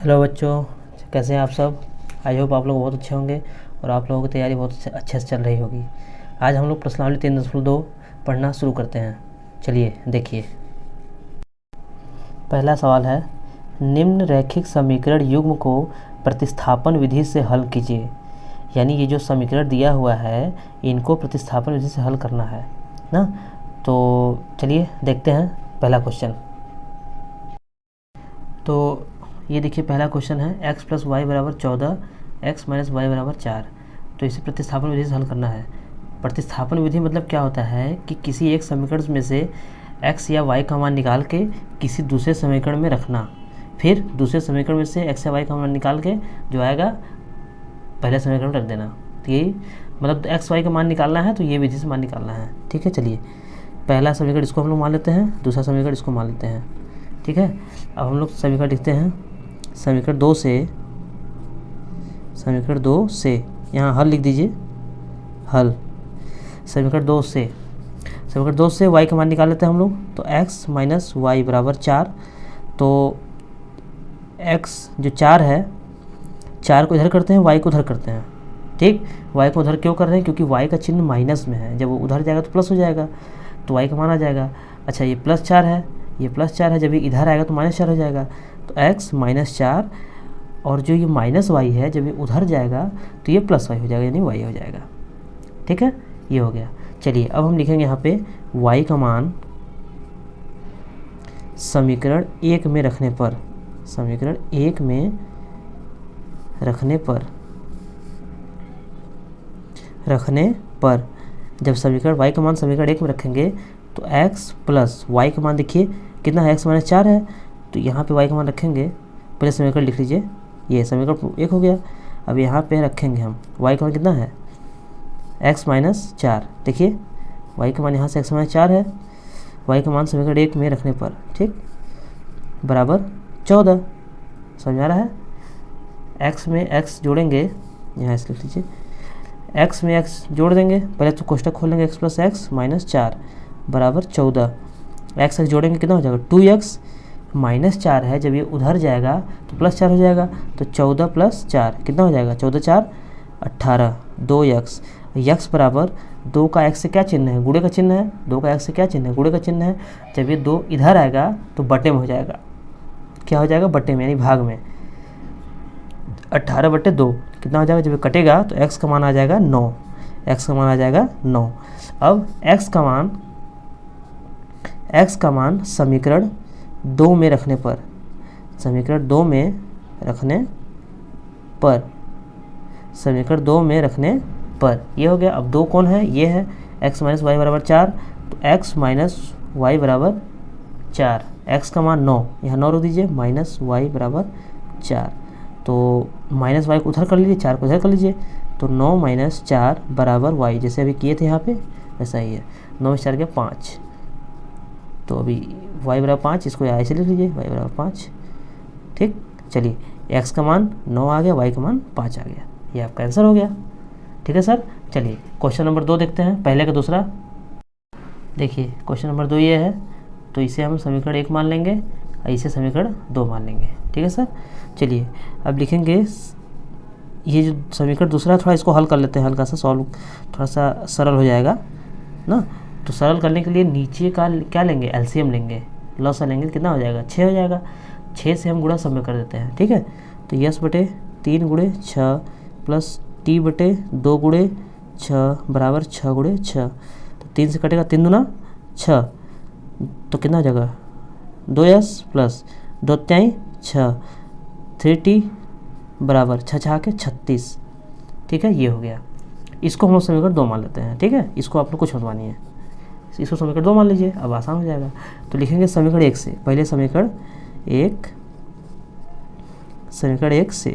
Hello बच्चों, कैसे हैं आप सब। आई होप आप लोग बहुत अच्छे होंगे और आप लोगों की तैयारी बहुत अच्छे से चल रही होगी। आज हम लोग प्रश्नावली 3.2 पढ़ना शुरू करते हैं। चलिए देखिए, पहला सवाल है, निम्न रैखिक समीकरण युग्म को प्रतिस्थापन विधि से हल कीजिए। यानी ये जो समीकरण दिया हुआ है इनको प्रतिस्थापन विधि से हल करना है ना। तो चलिए देखते हैं पहला क्वेश्चन। तो ये देखिए, पहला क्वेश्चन है x + y = 14, x - y = 4। तो इसे प्रतिस्थापन विधि से हल करना है। प्रतिस्थापन विधि मतलब क्या होता है कि किसी एक समीकरण में से x या y का मान निकाल के किसी दूसरे समीकरण में रखना, फिर दूसरे समीकरण में से x या y का मान निकाल के जो आएगा पहले समीकरण रख देना। तो यही मतलब x y का मान निकालना है, तो ये विधि से मान निकालना है। ठीक है, चलिए पहला समीकरण इसको हम लोग मान लेते हैं, दूसरा समीकरण इसको मान लेते हैं। ठीक है, अब हम लोग समीकरण लिखते हैं। समीकरण दो से यहाँ हल लिख दीजिए। हल समीकरण दो से y का मान निकाल लेते हैं हम लोग। तो x - y = 4। तो x जो 4 है, 4 को इधर करते हैं, y को उधर करते हैं। ठीक, y को उधर क्यों कर रहे हैं? क्योंकि y का चिन्ह माइनस में है, जब वो उधर जाएगा तो प्लस हो जाएगा, तो y का मान आ जाएगा। अच्छा, ये +4 है, ये +4 है, जब ये इधर आएगा तो -4 हो जाएगा। तो x - 4 और जो ये -y है जब ये उधर जाएगा तो ये +y हो जाएगा, यानी y हो जाएगा। ठीक है, ये हो गया। चलिए अब हम लिखेंगे यहाँ पे y का मान समीकरण 1 में रखने पर, समीकरण 1 में रखने पर जब समीकरण y का मान समीकरण 1 में रखेंगे तो x + y का मान देखिए कितना है, x - 4 है। तो यहाँ पे y का मान रखेंगे, पहले समीकरण लिख लीजिए, ये समीकरण 1 हो गया। अब यहाँ पे रखेंगे हम y का मान कितना है, x - 4। देखिए y का मान यहाँ से x - 4 है, y का मान समीकरण 1 में रखने पर, ठीक, बराबर 14। समझ आ रहा है। x में x जोड़ेंगे, यहाँ से लिख लीजिए, x में x जोड़ देंगे, पहले तो कोष्टक खोल लेंगे, x + x - 4 बराबर 14। x जोड़ेंगे कितना हो जाएगा, 2x - 4 है, जब ये उधर जाएगा तो +4 हो जाएगा। तो 14 + 4 कितना हो जाएगा, 14 × 4 = 18, 2x। x बराबर 2 का x से क्या चिन्ह है, गुणे का चिन्ह है। 2 का x से क्या चिन्ह है, गुणे का चिन्ह है। जब ये 2 इधर आएगा तो बटे में हो जाएगा, क्या हो जाएगा, बटे में, यानी भाग में। 18/2 कितना हो जाएगा, जब ये कटेगा तो x का मान आ जाएगा 9, x का मान आ जाएगा 9। अब x का मान समीकरण 2 में रखने पर, समीकरण 2 में रखने पर ये हो गया। अब 2 कौन है, ये है, x - y = 4। तो x - y = 4, x का मान 9, यहाँ 9 रख दीजिए, -y = 4। तो -y को उधर कर लीजिए, 4 को इधर कर लीजिए, तो 9 - 4 = y, जैसे अभी किए थे यहाँ पे वैसा ही है। 9 - 4 के 5, तो अभी y = 5, इसको ऐसे लिख लीजिए, y = 5। ठीक, चलिए x का मान 9 आ गया, y का मान 5 आ गया, ये आपका आंसर हो गया। ठीक है सर, चलिए क्वेश्चन नंबर 2 देखते हैं, पहले का दूसरा। देखिए क्वेश्चन नंबर 2 ये है, तो इसे हम समीकरण 1 मान लेंगे और इसे समीकरण 2 मान लेंगे। ठीक है सर, चलिए अब लिखेंगे ये जो समीकरण दूसरा है, थोड़ा इसको हल कर लेते हैं, हल्का सा सॉल्व, थोड़ा सा सरल हो जाएगा ना। तो सरल करने के लिए नीचे का क्या लेंगे, एलसीएम लेंगे, लॉसा लेंगे, कितना हो जाएगा, 6 हो जाएगा। 6 से हम गुणा सब में कर देते हैं। ठीक है, तो यस/3 × 6 प्लस t/2 × 6 बराबर 6 × 6। तो 3 से कटेगा, 3 दूना 6, तो कितना हो जाएगा, 2s प्लस 2 तिहाई 6, 3t बराबर 6 6 के 36। ठीक है, ये हो गया। इसको हम लोग समीकरण 2 मान लेते हैं। ठीक है, इसको आप लोग कुछ मत मानिए, इसको समीकरण 2 मान लीजिए, अब आसान हो जाएगा। तो लिखेंगे समीकरण 1 से, पहले समीकरण 1 से।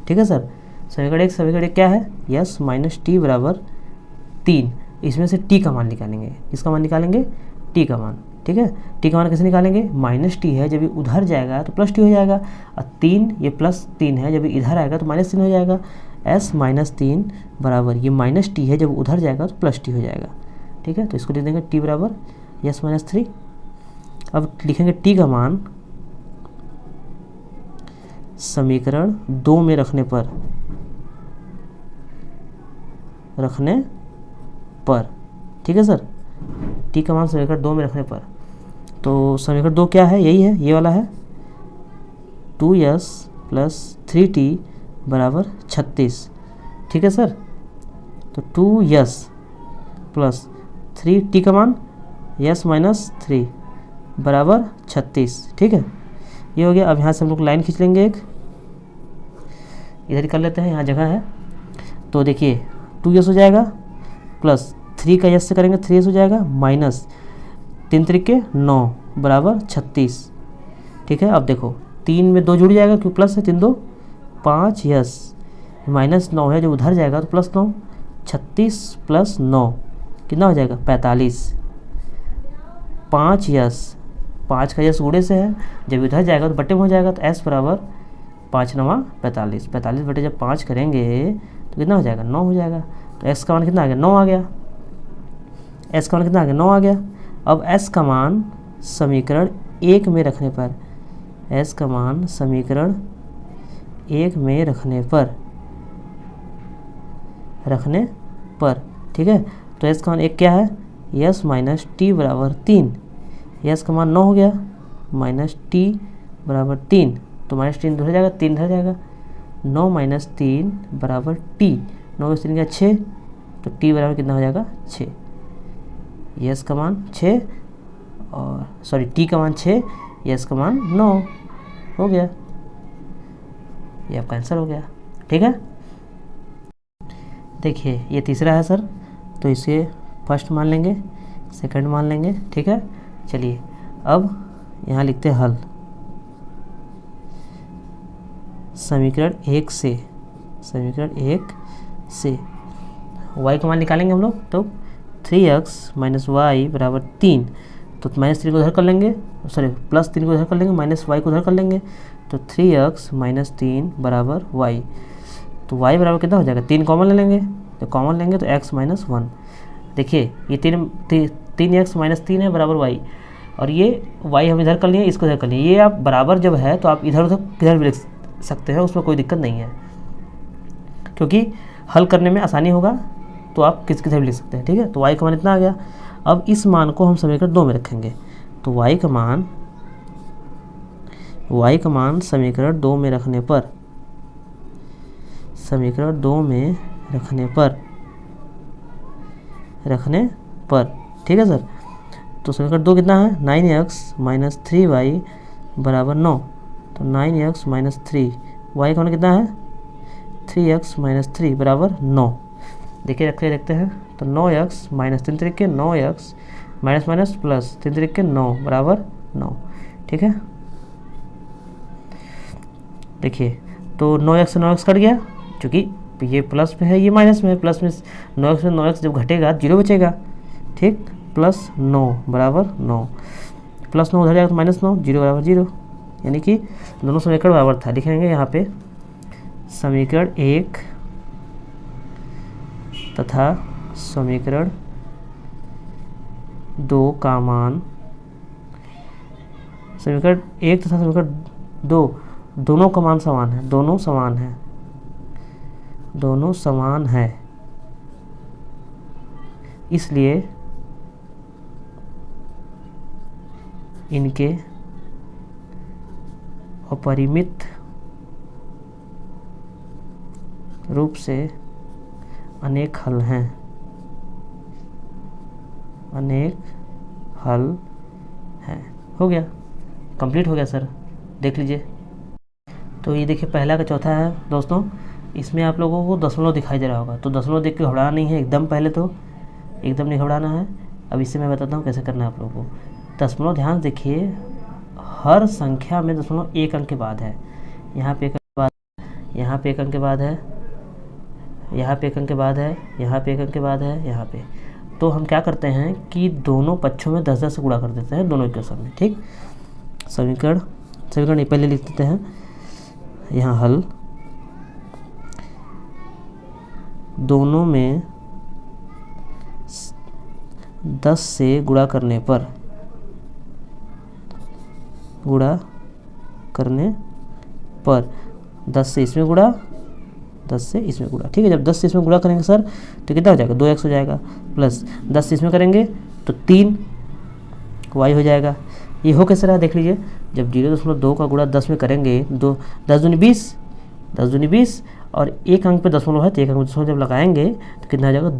ठीक है सर, समीकरण 1 क्या है, यस - t = 3। इसमें से t का मान निकालेंगे, इसका मान निकालेंगे, t का मान। ठीक है, t का मान कैसे निकालेंगे, -t है, जब ये उधर जाएगा तो +t हो जाएगा, और 3 ये +3 है, जब ये इधर आएगा तो -3 हो जाएगा। s - 3 बराबर ये -t है, जब उधर जाएगा तो +t हो जाएगा। ठीक है, तो इसको लिख देंगे t बराबर s - 3। अब लिखेंगे t का मान समीकरण 2 में रखने पर, ठीक है सर, टी का मान समीकरण 2 में रखने पर। तो समीकरण 2 क्या है, यही है, ये वाला है, 2s + 3t बराबर 36, ठीक है सर। तो 2s + 3t का मान s - 3 बराबर 36, ठीक है, ये हो गया। अब यहाँ से हम लोग लाइन खींच लेंगे, एक इधर ही कर लेते हैं, यहाँ जगह है। तो देखिए 2s हो जाएगा प्लस 3 का s से करेंगे 3s हो जाएगा, माइनस 3 त्रिके 9 बराबर 36, ठीक है। अब देखो 3 में 2 जुड़ जाएगा क्यों, प्लस है, 3 2 5 यस, -9 है जो उधर जाएगा तो +9, 36 + 9 कितना हो जाएगा 45, 5 यस, 5 का यस गुणे से है, जब उधर जाएगा तो बट्टे में हो जाएगा, तो s बराबर 5 9 45, 45 बटे जब 5 करेंगे तो कितना हो जाएगा 9 हो जाएगा। तो s का मान कितना आ गया 9 आ गया, s का मान कितना आ गया 9 आ गया। अब s का मान समीकरण 1 में रखने पर, s का मान समीकरण 1 में रखने पर, ठीक है। तो s का मान 1 क्या है, s - t बराबर 3, s का मान 9 हो गया, -t बराबर 3, तो -3 इधर जाएगा, 3 इधर जाएगा, 9 - 3 बराबर t, 9 में 3 का 6, तो t बराबर कितना हो जाएगा 6, s का मान 6 और सॉरी t का मान 6, s का मान 9 हो गया, ये आपका आंसर हो गया, ठीक है। देखिए ये तीसरा है सर, तो इसे फर्स्ट मान लेंगे, सेकंड मान लेंगे, ठीक है। चलिए अब यहाँ लिखते हैं हल, समीकरण 1 से y का मान निकालेंगे हम लोग, तो 3x - y बराबर 3, तो -3 को उधर कर लेंगे, सॉरी +3 को उधर कर लेंगे, -y को उधर कर लेंगे, तो 3x - 3 बराबर y, तो y बराबर कितना हो जाएगा 3 कॉमन ले लेंगे, तो कॉमन लेंगे तो x - 1, देखिए ये 3x - 3 है बराबर y, और ये y हम इधर कर लिए, इसको इधर कर लिए, ये आप बराबर जब है तो आप इधर उधर किधर भी लिख सकते हैं, उसमें कोई दिक्कत नहीं है, क्योंकि हल करने में आसानी होगा, तो आप किधर भी लिख सकते हैं, ठीक है। तो y का मान इतना आ गया। अब इस मान को हम समीकरण 2 में रखेंगे, तो y का मान समीकरण 2 में रखने पर, ठीक है सर। तो समीकरण 2 कितना है, 9x - 3y बराबर 9, तो 9x - 3, y का मान कितना है 3x - 3 बराबर 9, देखिए देखते हैं, तो 9x - 3 त्रिके 9x माइनस प्लस 3 त्रिके 9 बराबर 9, ठीक है। देखिए तो 9x से 9x कट गया, क्योंकि ये प्लस में है ये माइनस में है, प्लस में 9x में 9x जब घटेगा 0 बचेगा, ठीक, +9 बराबर 9, +9 उधर जाएगा तो -9, 0 बराबर 0, यानी कि दोनों समीकरण बराबर था। लिखेंगे यहाँ पे समीकरण 1 तथा समीकरण 2 का मान, समीकरण 1 तथा समीकरण 2 दोनों का मान समान है, दोनों समान है, इसलिए इनके अपरिमित रूप से अनेक हल हैं, हो गया, कंप्लीट हो गया सर, देख लीजिए। तो ये देखिए पहला का चौथा है दोस्तों, इसमें आप लोगों को दशमलव दिखाई दे रहा होगा, तो दशमलव देख के घबराना नहीं है एकदम, पहले तो एकदम नहीं घबराना है। अब इससे मैं बताता हूँ कैसे करना है आप लोगों को। दशमलव ध्यान देखिए, हर संख्या में दशमलव 1 अंक के बाद है, यहाँ पे 1 अंक के बाद, यहाँ पे 1 अंक के बाद है, यहाँ पे 1 अंक के बाद है, यहाँ पे 1 अंक के बाद है, यहाँ पे। तो हम क्या करते हैं कि दोनों पक्षों में 10-10 से गुणा कर देते हैं, दोनों इक्वेशन में, ठीक। समीकरण पहले लिख देते हैं, यहाँ हल, दोनों में 10 से गुणा करने पर 10 से इसमें गुणा, 10 से इसमें गुणा, ठीक है। जब 10 से इसमें गुणा करेंगे सर तो कितना हो जाएगा, 2x हो जाएगा, प्लस 10 से इसमें करेंगे तो 3y हो जाएगा। ये हो कैसे रहा देख लीजिए, जब 0.2 का गुणा 10 में करेंगे, 10 दूनी 20, 10 दूनी 20 और एक अंक पे दशमलव है तो एक अंक पे दशमलव जब लगाएंगे तो कितना आ जाएगा,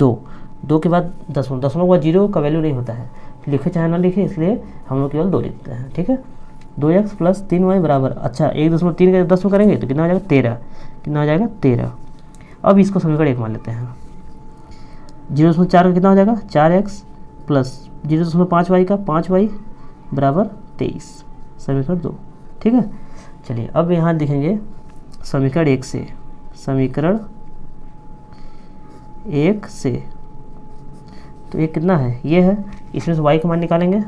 2 के बाद दशमलव के बाद 0 का वैल्यू नहीं होता है, लिखे चाहे ना लिखे, इसलिए हम लोग केवल 2 लिखते हैं, ठीक है। 2x प्लस 3y बराबर, अच्छा 1.3 के 10 में करेंगे तो कितना हो जाएगा, 13, कितना हो जाएगा 13। अब इसको समीकरण 1 मान लेते हैं। 0.4 का कितना हो जाएगा, 4x प्लस 0.5y का 5y बराबर 23, समीकरण 2, ठीक है। चलिए अब यहाँ लिखेंगे समीकरण 1 से, समीकरण 1 से तो ये कितना है, ये है, इसमें से y का मान निकालेंगे,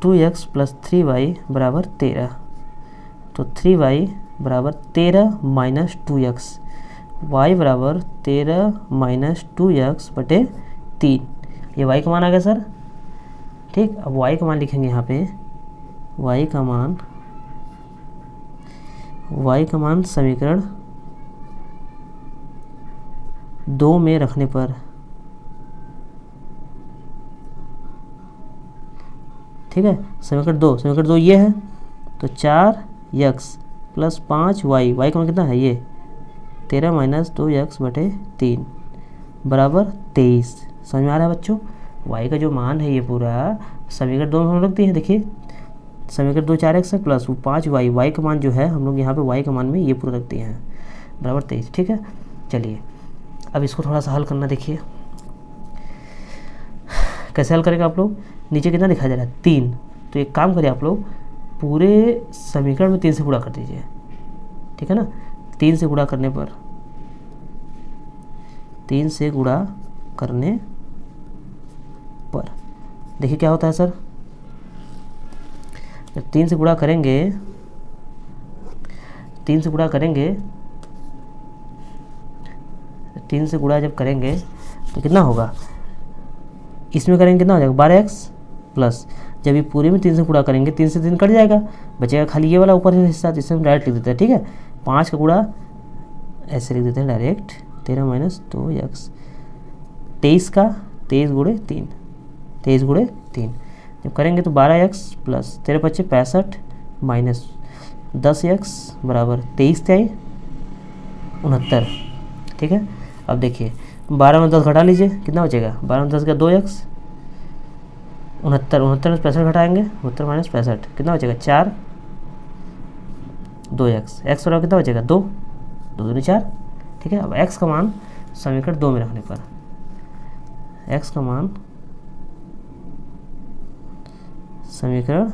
2x प्लस 3y बराबर 13, तो 3y बराबर 13 माइनस 2x, y बराबर 13 माइनस 2x बटे 3, ये y का मान आ गया सर, ठीक। अब y का मान लिखेंगे यहाँ पे, y का मान समीकरण 2 में रखने पर, ठीक है। समीकरण 2 ये है तो 4x प्लस 5y, y का मान कितना है, ये 13 माइनस 2x बटे 3 बराबर 23, समझ में आ रहा है बच्चों। y का जो मान है ये पूरा समीकरण 2 में हम रखते हैं, देखिए समीकरण 2 4x है प्लस वो 5y, y का मान जो है हम लोग यहाँ पे y का मान में ये पूरा रखते हैं बराबर 23, ठीक है। चलिए अब इसको थोड़ा सा हल करना, देखिए कैसे हल करेंगे आप लोग, नीचे कितना दिखाया जा रहा है, 3, तो एक काम करिए आप लोग पूरे समीकरण में 3 से गुणा कर दीजिए, ठीक है ना। 3 से गुणा करने पर, 3 से गुणा करने पर देखिए क्या होता है सर, जब 3 से गुणा करेंगे, 3 से गुणा करेंगे, 3 से गुणा जब करेंगे तो कितना होगा, इसमें करेंगे कितना हो जाएगा 12x प्लस, जब ये पूरे में 3 से गुणा करेंगे 3 से 3 कट जाएगा, बचेगा खाली ये वाला ऊपर हिस्सा, जिससे हम डायरेक्ट लिख देते हैं, ठीक है। 5 का गुणा ऐसे लिख देते हैं डायरेक्ट, 13 माइनस 2x, 23 का 23 गुणे 3, 23 गुणे 3 जब करेंगे तो 12x प्लस 13 × 5 = 65 माइनस 10x बराबर 23 × 69, ठीक है। अब देखिए 12 में 10 घटा लीजिए, कितना बचेगा, 12 में 10 का 2x, 69 में 65 घटाएंगे, 69 माइनस 65 कितना बचेगा 4, 2x, x बराबर कितना बचेगा 2, 2 दूनी 4, ठीक है। अब x का मान समीकरण 2 में रखने पर, x का मान समीकरण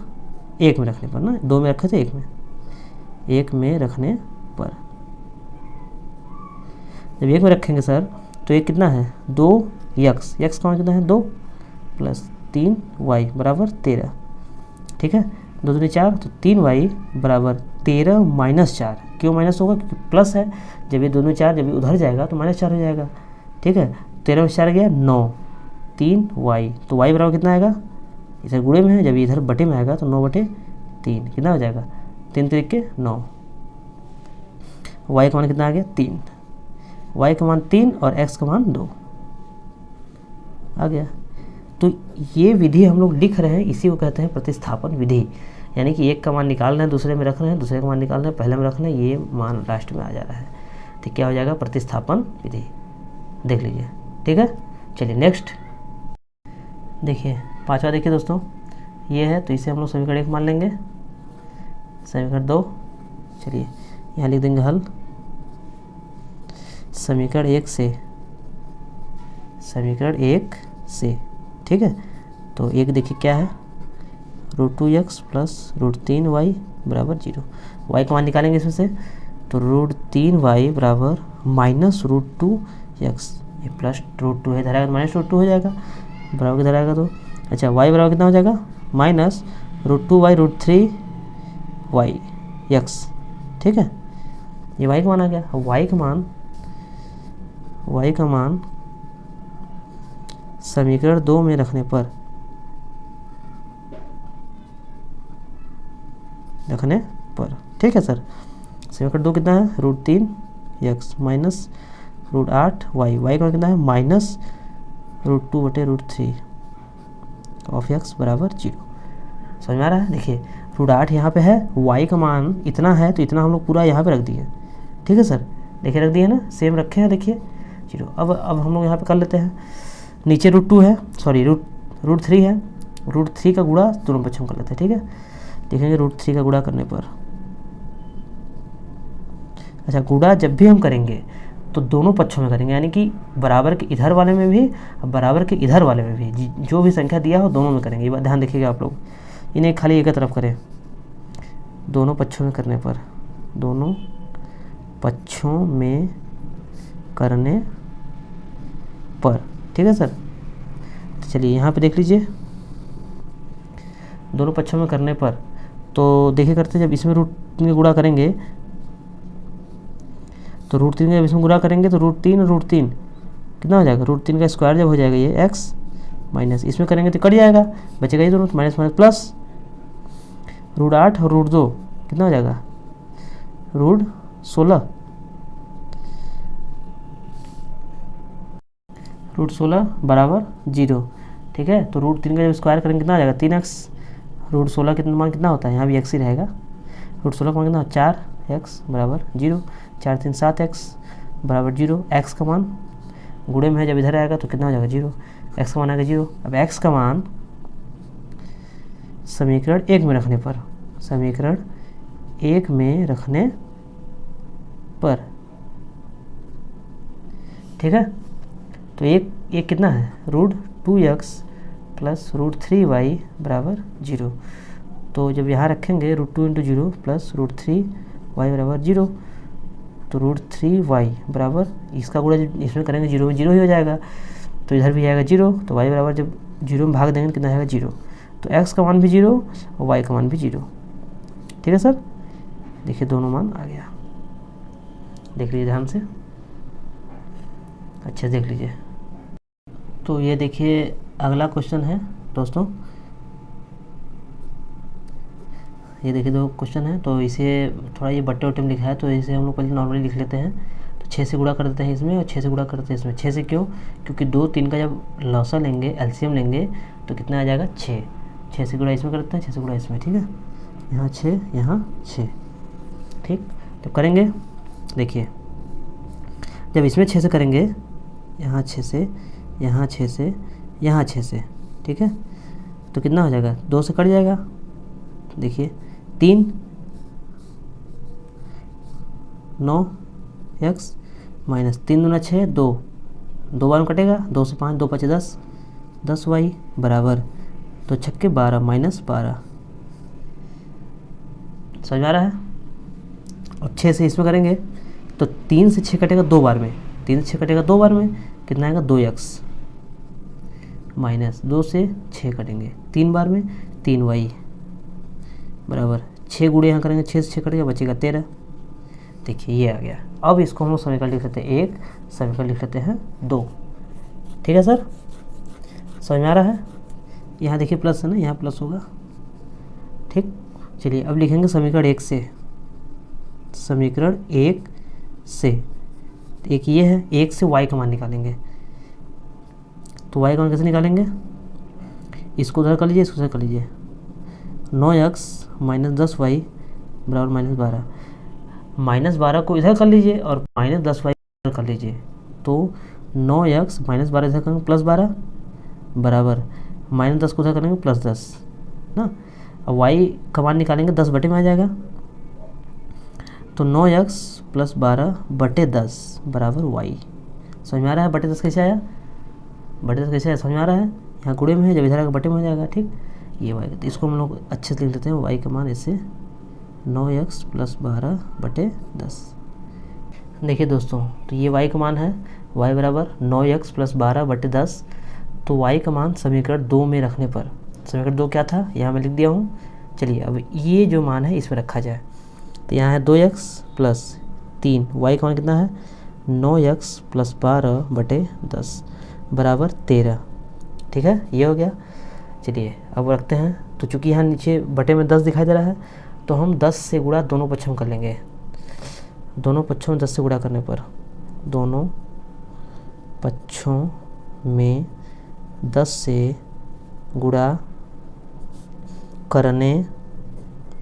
1 में रखने पर ना, 2 में रखे थे 1 में रखने पर, जब 1 में रखेंगे सर तो ये कितना है 2x, x का मान कितना है 2 प्लस 3y बराबर 13, ठीक है। 2 दूनी 4 तो 3y बराबर 13 माइनस 4, क्यों माइनस होगा, क्योंकि प्लस है, जब ये दोनों 4 जब ये उधर जाएगा तो माइनस 4 हो जाएगा, ठीक है। 13 में 4 गया 9, 3y, तो y बराबर कितना आएगा, इधर गुणे में है, जब इधर बटे में आएगा तो 9/3 कितना हो जाएगा, 3 3 9, y का मान कितना आ गया 3, y का मान 3 और x का मान 2 आ गया। तो ये विधि हम लोग लिख रहे हैं, इसी को कहते हैं प्रतिस्थापन विधि, यानी कि एक का मान निकाल रहे हैं दूसरे में रख रहे हैं, दूसरे का मान निकाल रहे हैं पहले में रख रहे हैं, ये मान लास्ट में आ जा रहा है, तो क्या हो जाएगा प्रतिस्थापन विधि, देख लीजिए, ठीक है। चलिए नेक्स्ट देखिए 5वां, देखिए दोस्तों ये है, तो इसे हम लोग समीकरण 1 मान लेंगे, समीकरण 2, चलिए यहाँ लिख देंगे हल, समीकरण 1 से, समीकरण 1 से, ठीक है। तो एक देखिए क्या है, √2x प्लस √3y बराबर 0, y का मान निकालेंगे इसमें से, तो √3y बराबर माइनस √2x, ये प्लस √2 है, इधर आएगा तो माइनस √2 हो जाएगा, बराबर किधर आएगा तो, अच्छा y बराबर कितना हो जाएगा माइनस √2y √3yx, ठीक है। ये y का मान आ गया। अब y का मान समीकरण 2 में रखने पर। ठीक है सर। समीकरण 2 कितना है, √3 x माइनस √8 y, y का कितना है माइनस √2/√3 ऑफ x बराबर 0। समझ में आ रहा है। देखिए √8 यहाँ पे है, y का मान इतना है तो इतना हम लोग पूरा यहाँ पे रख दिए। ठीक है सर, देखिए रख दिए ना, सेम रखे हैं, देखिए 0। अब हम लोग यहाँ पे कर लेते हैं, नीचे √2 है, सॉरी √3 है, √3 का गुणा दोनों पक्षों में कर लेते हैं। ठीक है, देखेंगे √3 का गुणा करने पर, अच्छा गुणा जब भी हम करेंगे तो दोनों पक्षों में करेंगे, यानी कि बराबर के इधर वाले में भी और बराबर के इधर वाले में भी, जो भी संख्या दिया हो दोनों में करेंगे। ये बात ध्यान रखिएगा आप लोग, इन्हें खाली एक तरफ करें, दोनों पक्षों में करने पर, दोनों पक्षों में करने पर। ठीक है सर, तो चलिए यहाँ पे देख लीजिए, दोनों पक्षों में करने पर तो देखिए करते जब इसमें √3 गुणा करेंगे तो √3 का इसमें गुणा करेंगे तो √3 कितना हो जाएगा, √3 का स्क्वायर जब हो जाएगा ये x माइनस इसमें करेंगे तो कट जाएगा, बचेगा ये दोनों माइनस माइनस प्लस, √8 और √2 कितना हो जाएगा, √16 बराबर 0। ठीक है, तो √3 का जब स्क्वायर करेंगे कितना आ जाएगा 3x, √16 कितना मान कितना होता है, यहाँ भी x ही रहेगा, √16 का मान कितना 4x बराबर 0, 4 3 7x बराबर 0। x का मान गुणे में है, जब इधर आएगा तो कितना हो जाएगा 0, x का मान आएगा 0। अब x का मान समीकरण 1 में रखने पर, समीकरण 1 में रखने पर, ठीक है, तो एक कितना है √2x प्लस √3y बराबर 0। तो जब यहाँ रखेंगे √2 × 0 प्लस √3y बराबर 0, तो √3y बराबर इसका गुणा इसमें करेंगे 0 में 0 ही हो जाएगा, तो इधर भी आएगा 0, तो y बराबर जब 0 में भाग देंगे कितना आएगा 0, तो x का मान भी 0 और y का मान भी 0। ठीक है सर, देखिए दोनों मान आ गया, देख लीजिए ध्यान से, अच्छा देख लीजिए। तो ये देखिए अगला क्वेश्चन है दोस्तों, ये देखिए 2 क्वेश्चन है, तो इसे थोड़ा ये बट्टे वट्टे में लिखा है, तो इसे हम लोग पहले नॉर्मली लिख लेते हैं। तो 6 से गुणा कर देते हैं इसमें और 6 से गुणा करते हैं इसमें। 6 से क्यों, क्योंकि 2 3 का जब लौसा लेंगे, एलसीएम लेंगे तो कितना आ जाएगा 6, 6 से गुणा इसमें करते हैं, 6 से गुणा इसमें। ठीक है, यहाँ 6 यहाँ 6, ठीक, तो करेंगे, देखिए जब इसमें 6 से करेंगे, यहाँ 6 से, यहाँ 6 से, यहाँ 6 से, ठीक है, तो कितना हो जाएगा 2 से कट जाएगा, देखिए 3 9x माइनस 3 दूना 6 2 बार में कटेगा, 2 से 5 2 5 10y बराबर 2 छक्के 12 माइनस 12। समझ आ रहा है। और 6 से इसमें करेंगे तो 3 से 6 कटेगा 2 बार में, 3 से 6 कटेगा 2 बार में, कितना आएगा 2x माइनस 2 से 6 कटेंगे 3 बार में 3y बराबर 6 गुणे यहाँ करेंगे 6 से 6 कटेगा, बचेगा 13। देखिए ये आ गया। अब इसको हम लोग समीकरण लिख लेते हैं 1, समीकरण लिख लेते हैं 2। ठीक है सर, समझ में आ रहा है। यहाँ देखिए प्लस है ना, यहाँ प्लस होगा, ठीक। चलिए अब लिखेंगे समीकरण 1 से, समीकरण 1 से, एक ये है, 1 से y का मान निकालेंगे। तो y का मान कैसे निकालेंगे, इसको उधर कर लीजिए, इसको उधर कर लीजिए, 9x माइनस 10y बराबर -12, -12 को इधर कर लीजिए और -10y इधर कर लीजिए, तो 9x माइनस 12 इधर करेंगे +12 बराबर -10 को उधर करेंगे +10 ना। अब y का मान निकालेंगे 10 बटे में आ जाएगा, तो 9x + 12/10 बराबर y। समझ में आ रहा है, बटे 10 कैसे आया, बटे 10 कैसे आया समझ में आ रहा है। यहाँ गुणे में है, जब इधर आएगा बटे में हो जाएगा, ठीक। ये y, तो इसको हम लोग अच्छे से लिख लेते हैं, y का मान ऐसे 9x + 12/10। देखिए दोस्तों, तो ये y का मान है, y बराबर 9x + 12/10। तो y का मान समीकरण 2 में रखने पर, समीकरण 2 क्या था यहाँ मैं लिख दिया हूँ। चलिए अब ये जो मान है इसमें रखा जाए, तो यहाँ है 2x + 3, y का मान कितना है 9x + 12/10 बराबर 13। ठीक है, ये हो गया। चलिए अब रखते हैं, तो चूंकि यहाँ नीचे बटे में 10 दिखाई दे रहा है, तो हम 10 से गुणा दोनों पक्षों में कर लेंगे। दोनों पक्षों में 10 से गुणा करने पर, दोनों पक्षों में 10 से गुणा करने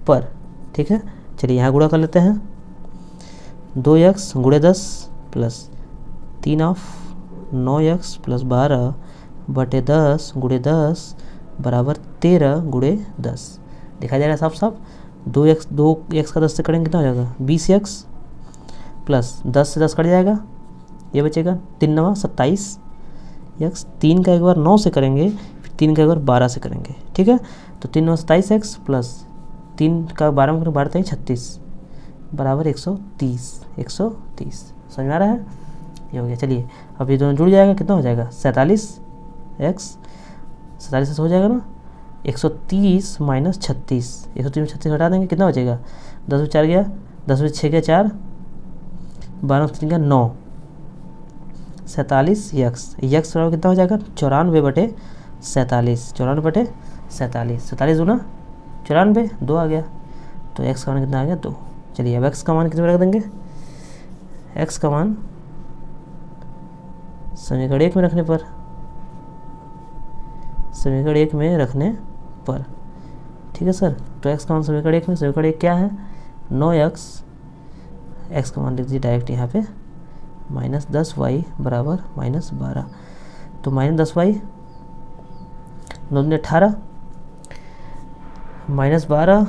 पर, ठीक है। चलिए यहाँ गुणा कर लेते हैं। 2x गुणे 10 प्लस 3 ऑफ 9x प्लस 12 बटे 10 गुणे 10 बराबर 13 गुणे 10। दिखाई दे रहा है साफ साफ। 2x का 10 से करेंगे कितना हो जाएगा 20x प्लस 10 से 10 कट जाएगा, ये बचेगा 3 9 27 x। 3 का एक बार 9 से करेंगे, फिर 3 का एक बार 12 से करेंगे, ठीक है। तो 3 9 27x प्लस 3 का 12 में 12 36 बराबर 130। 130 समझ में आ रहा है, ये हो गया। चलिए अब ये दोनों जुड़ जाएगा, कितना हो जाएगा 47x। 47 से हो जाएगा ना 130 माइनस 36। 130 में 36 हटा देंगे, कितना बचेगा 10 में 4 गया, 10 में 6 गया 4, 12 में 3 गया 9, 47 यक्स बराबर कितना हो जाएगा 94 बटे 47। 94 बटे 47, 47 दूना 94, 2 आ गया। तो एक्स का मान कितना आ गया 2। चलिए अब एक्स का मान कितने रख देंगे, एक्स का मान समीकरण 1 में रखने पर, समीकरण 1 में रखने पर, ठीक है सर। तो एक्स का मान समीकरण 1 में, समीकरण 1 क्या है 9x, एक्स का मान लिख दीजिए डायरेक्ट यहाँ पे माइनस 10y बराबर माइनस 12। तो माइनस 10y 9 दूनी 18 माइनस 12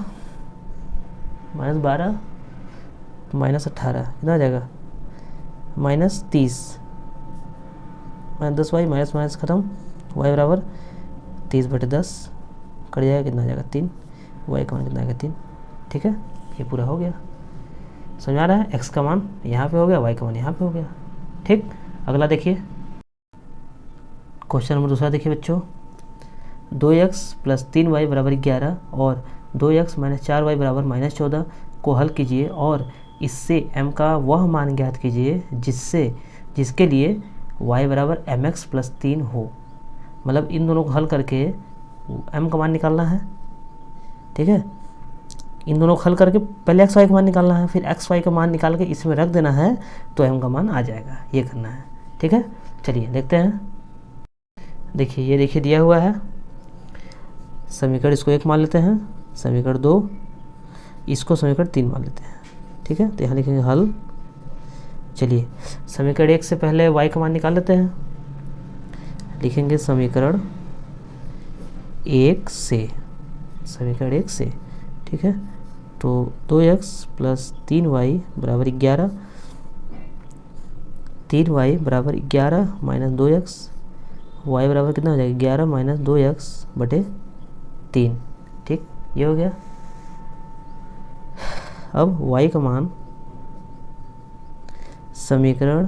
माइनस 18 कितना आ जाएगा minus 30। Minus 10y minus minus खत्म, y बराबर 30 बटे 10 कट जाएगा, कितना आ जाएगा 3। y का मान कितना आएगा 3, ठीक है। ये पूरा हो गया, समझ आ रहा है। x का मान यहाँ पे हो गया, y का मान यहाँ पे हो गया, ठीक। अगला देखिए क्वेश्चन नंबर दूसरा देखिए बच्चों। 2x प्लस 3y बराबर 11 और 2x माइनस 4y बराबर माइनस 14 को हल कीजिए और इससे m का वह मान ज्ञात कीजिए जिसके लिए y बराबर mx प्लस 3 हो। मतलब इन दोनों को हल करके m का मान निकालना है, ठीक है। इन दोनों को हल करके पहले एक्स वाई का मान निकालना है, फिर एक्स वाई का मान निकाल के इसमें रख देना है तो m का मान आ जाएगा, ये करना है, ठीक है। चलिए देखते हैं। देखिए ये देखिए दिया हुआ है समीकरण, इसको 1 मान लेते हैं, समीकरण 2 इसको समीकरण 3 मान लेते हैं, ठीक है। तो यहाँ लिखेंगे हल। चलिए समीकरण 1 से पहले y का मान निकाल लेते हैं, लिखेंगे समीकरण 1 से, समीकरण 1 से, ठीक है। तो 2x प्लस 3y बराबर 11, 3y बराबर 11 माइनस 2x, y बराबर कितना हो जाएगा 11 माइनस 2x बटे 3, ठीक। ये हो गया। अब y का मान समीकरण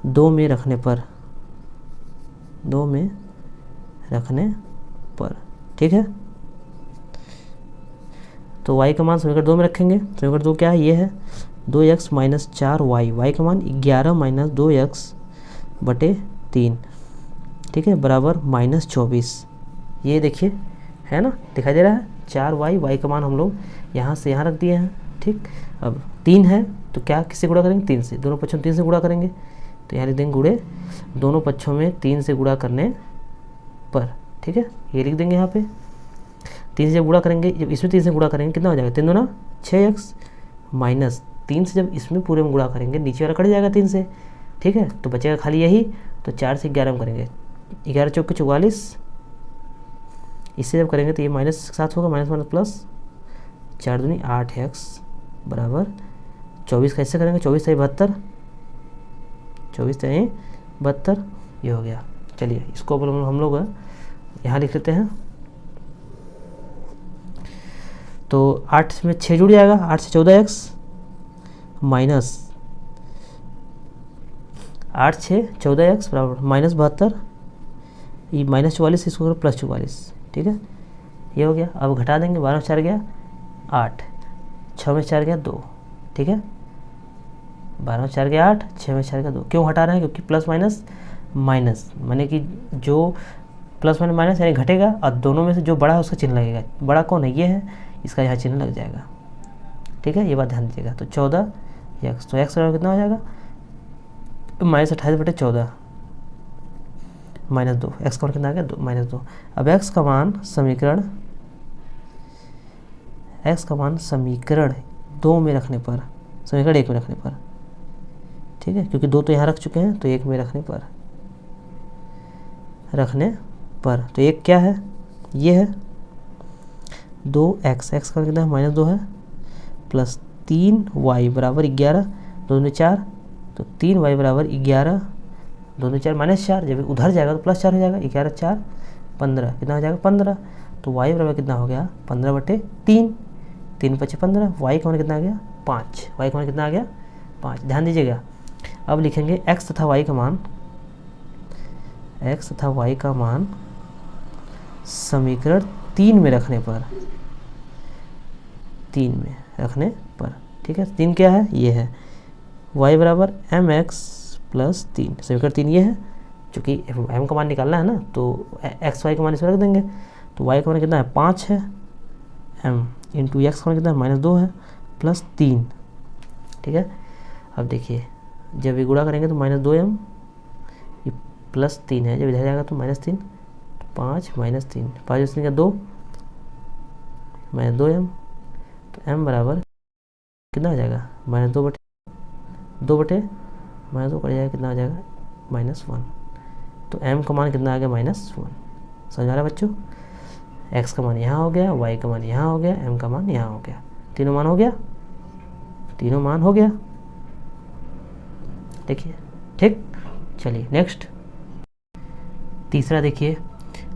2 में रखने पर, 2 में रखने पर, ठीक है। तो y का मान समीकरण 2 में रखेंगे। समीकरण 2 क्या है, ये है 2x माइनस 4y, y का मान 11 माइनस 2x बटे 3, ठीक है, बराबर माइनस 24। ये देखिए है ना, दिखाई दे रहा है 4y, y का मान हम लोग यहाँ से यहाँ रख दिए हैं, ठीक। अब 3 है तो क्या किससे गुणा करेंगे 3 से, दोनों पक्षों में 3 से गुणा करेंगे। तो यहाँ लिख देंगे गुणे, दोनों पक्षों में 3 से गुणा करने पर, ठीक है। ये लिख देंगे यहाँ पे 3 से जब गुणा करेंगे, जब इसमें 3 से गुणा करेंगे कितना हो जाएगा 3 दूना 6x माइनस 3 से जब इसमें पूरे में गुणा करेंगे नीचे वाला कट जाएगा 3 से, ठीक है। तो बचेगा खाली यही। तो 4 से 11 में करेंगे 11 चौके 44, इससे जब करेंगे तो ये माइनस के साथ होगा, माइनस माइनस प्लस, 4 दूनी 8x बराबर 24। कैसे करेंगे 24 से 72, 24 से 72, ये हो गया। चलिए इसको हम लोग यहाँ लिख लेते हैं। तो 8 में 6 जुड़ जाएगा, 8 से 14x माइनस 8 6 14x बराबर माइनस 72, ये माइनस 44, इसको प्लस 44, ठीक है। ये हो गया। अब घटा देंगे, 12 में 4 गया 8, 6 में 4 गया 2, ठीक है। 12 में 4 गया 8, 6 में 4 गया 2। क्यों हटा रहे हैं, क्योंकि प्लस माइनस माइनस, माने कि जो प्लस माइनस माइनस यानी घटेगा, और दोनों में से जो बड़ा है उसका चिन्ह लगेगा। बड़ा कौन है, ये है, इसका यहाँ चिन्ह लग जाएगा। ठीक है, ये बात ध्यान दीजिएगा। तो 14 एक्स, तो एक्स बराबर कितना हो जाएगा, -28/14 -2, एक्स का मान कितना आ गया, -2। अब एक्स का मान समीकरण 2 में रखने पर, समीकरण 1 में रखने पर, ठीक है, क्योंकि 2 तो यहाँ रख चुके हैं, तो 1 में रखने पर तो 1 क्या है, ये है 2x, एक्स का कितना है -2 है, प्लस 3y बराबर 11, 2 दूनी 4, तो 3y बराबर 11, 2 दूनी 4 -4, जब उधर जाएगा तो +4 हो जाएगा, 11 4 15, कितना हो जाएगा 15। तो y बराबर कितना हो गया 15/3, 3 × 15, y का मान कितना आ गया 5, y का मान कितना आ गया 5। ध्यान दीजिएगा, अब लिखेंगे x तथा y का मान समीकरण 3 में रखने पर, ठीक है। 3 क्या है, ये है y बराबर mx + 3, समीकरण 3 ये है, चूँकि m का मान निकालना है ना, तो x y का मान इसमें रख देंगे। तो y का मान कितना है 5 है, m इंटू एक्स का मान कितना है -2 है, प्लस 3, ठीक है। अब देखिए, जब ये गुणा करेंगे तो -2m, ये +3 है, जब इधर जाएगा तो -3, 5 -3, 5 इसमें क्या 2, -2m, तो m बराबर कितना आ जाएगा -2 कट जाएगा, कितना आ जाएगा -1। तो m का मान कितना आ गया -1। समझ आ रहा है बच्चों, x का मान यहाँ हो गया, y का मान यहाँ हो गया, m का मान यहाँ हो गया, तीनों मान हो गया, देखिए, ठीक। चलिए नेक्स्ट, तीसरा देखिए,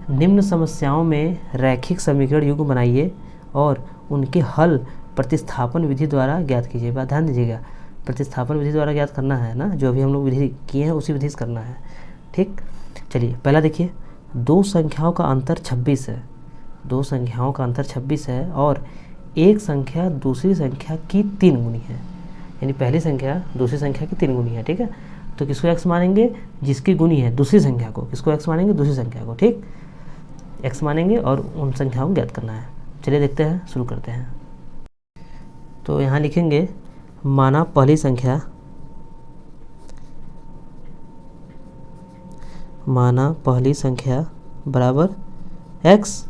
निम्न समस्याओं में रैखिक समीकरण युग्म बनाइए और उनके हल प्रतिस्थापन विधि द्वारा ज्ञात कीजिए। बात ध्यान दीजिएगा, प्रतिस्थापन विधि द्वारा ज्ञात करना है ना, जो अभी हम लोग विधि किए हैं उसी विधि से करना है, ठीक। चलिए पहला देखिए, 2 संख्याओं का अंतर 26 है, 2 संख्याओं का अंतर 26 है और एक संख्या दूसरी संख्या की 3 गुनी है, यानी पहली संख्या दूसरी संख्या की 3 गुनी है, ठीक है। तो किसको x मानेंगे, जिसकी गुनी है दूसरी संख्या को, किसको x मानेंगे, दूसरी संख्या को, ठीक, x मानेंगे और उन संख्याओं को ज्ञात करना है। चलिए देखते हैं, शुरू करते हैं। तो यहाँ लिखेंगे, माना पहली संख्या बराबर x,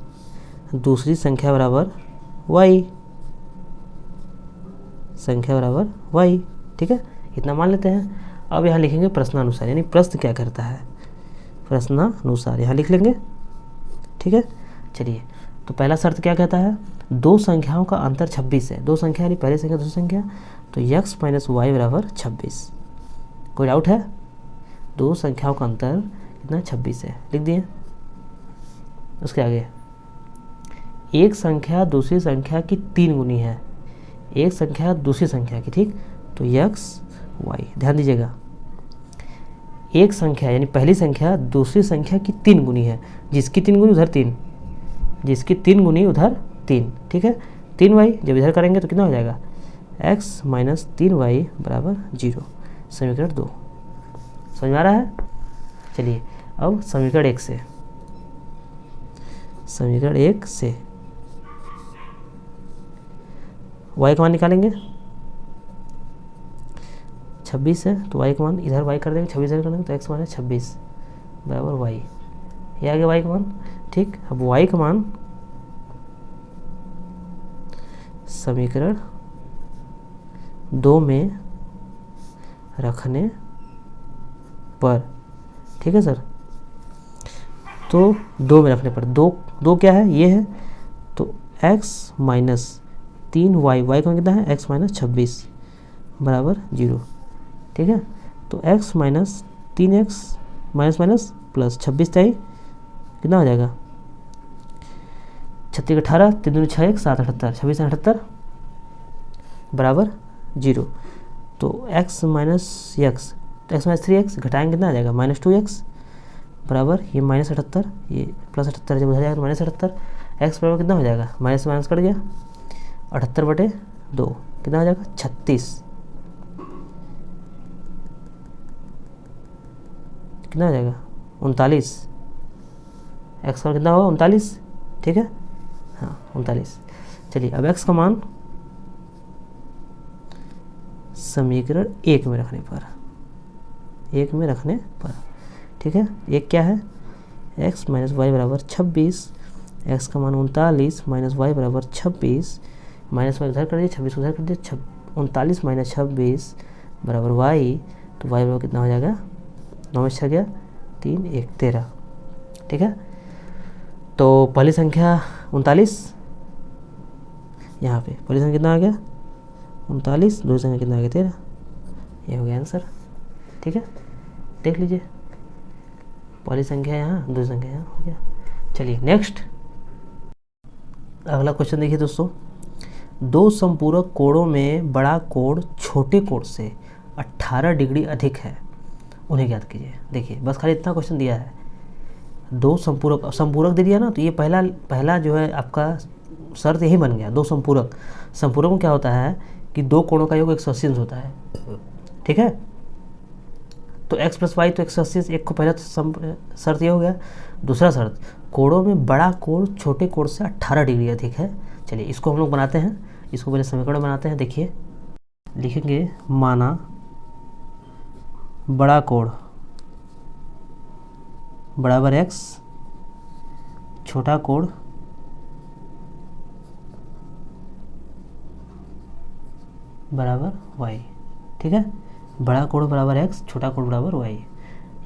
दूसरी संख्या बराबर y, ठीक है, इतना मान लेते हैं। अब यहाँ लिखेंगे प्रश्नानुसार, यानी प्रश्न क्या करता है, प्रश्नानुसार यहाँ लिख लेंगे, ठीक है। चलिए, तो पहला शर्त क्या कहता है, 2 संख्याओं का अंतर 26 है, 2 संख्या यानी पहली संख्या दूसरी संख्या, तो x - y बराबर 26। कोई डाउट है, 2 संख्याओं का अंतर कितना 26 है, लिख दिए। उसके आगे, एक संख्या दूसरी संख्या की 3 गुनी है, एक संख्या दूसरी संख्या की, ठीक, तो x y, ध्यान दीजिएगा, एक संख्या यानी पहली संख्या दूसरी संख्या की 3 गुनी है, जिसकी 3 गुनी उधर 3, जिसकी 3 गुनी उधर 3, ठीक है। 3y जब इधर करेंगे तो कितना हो जाएगा, x - 3y बराबर 0, समीकरण 2। समझ में आ रहा है। चलिए अब समीकरण 1 से y का मान निकालेंगे, 26 है तो y का मान इधर y कर देंगे, 26 इधर कर देंगे, तो x मान है 26 बराबर y, ये आ गया y का मान, ठीक। अब y का मान समीकरण 2 में रखने पर, ठीक है सर, तो 2 में रखने पर, 2 क्या है, ये है, तो x - 3y, y का मान कितना है, x - 26 बराबर 0, ठीक है। तो x - 3x माइनस प्लस 26 तय कितना हो जाएगा, 36 18, 3 दूनी 6 1 7 78, 26 78 बराबर 0। तो x - 3x घटाएंगे कितना आ जाएगा, -2x बराबर ये -78, ये +78, जब उधर जाएगा तो -78, x बराबर कितना हो जाएगा, माइनस माइनस कट गया, 78/2 कितना हो जाएगा 36, कितना हो जाएगा 39, एक्स का कितना होगा 39, ठीक है, हाँ 39। चलिए अब एक्स का मान समीकरण 1 में रखने पर, ठीक है, एक क्या है x माइनस वाई बराबर 26, एक्स का मान 39 माइनस वाई बराबर 26, माइनस वाई उधर कर दिए, 26 उधर कर दिए, 39 माइनस 26 बराबर वाई, तो वाई बराबर कितना हो जाएगा, 9 में 6 गया 3 1 13, ठीक है। तो पहली संख्या 39, यहाँ पे पहली संख्या कितना आ गया 39, दूसरी संख्या कितना आ गया 13, ये हो गया आंसर, ठीक है, देख लीजिए पहली संख्या यहाँ, दूसरी संख्या यहाँ, हो गया। चलिए नेक्स्ट अगला क्वेश्चन देखिए दोस्तों, दो संपूरक कोणों में बड़ा कोण छोटे कोण से 18 डिग्री अधिक है, उन्हें ज्ञात कीजिए। देखिए बस खाली इतना क्वेश्चन दिया है, दो संपूरक दे दिया ना, तो ये पहला जो है आपका शर्त यही बन गया। दो संपूरक में क्या होता है कि दो कोणों का योग 180 होता है, ठीक है, तो x प्लस वाई तो 180, एक को पहला तो शर्त ये हो गया। दूसरा शर्त, कोणों में बड़ा कोण छोटे कोण से 18 डिग्री अधिक है। चलिए इसको हम लोग बनाते हैं, इसको पहले समीकरण बनाते हैं। देखिए लिखेंगे माना बड़ा कोण बराबर x, छोटा कोण बराबर y, ठीक है, बड़ा कोण बराबर x, छोटा कोण बराबर y।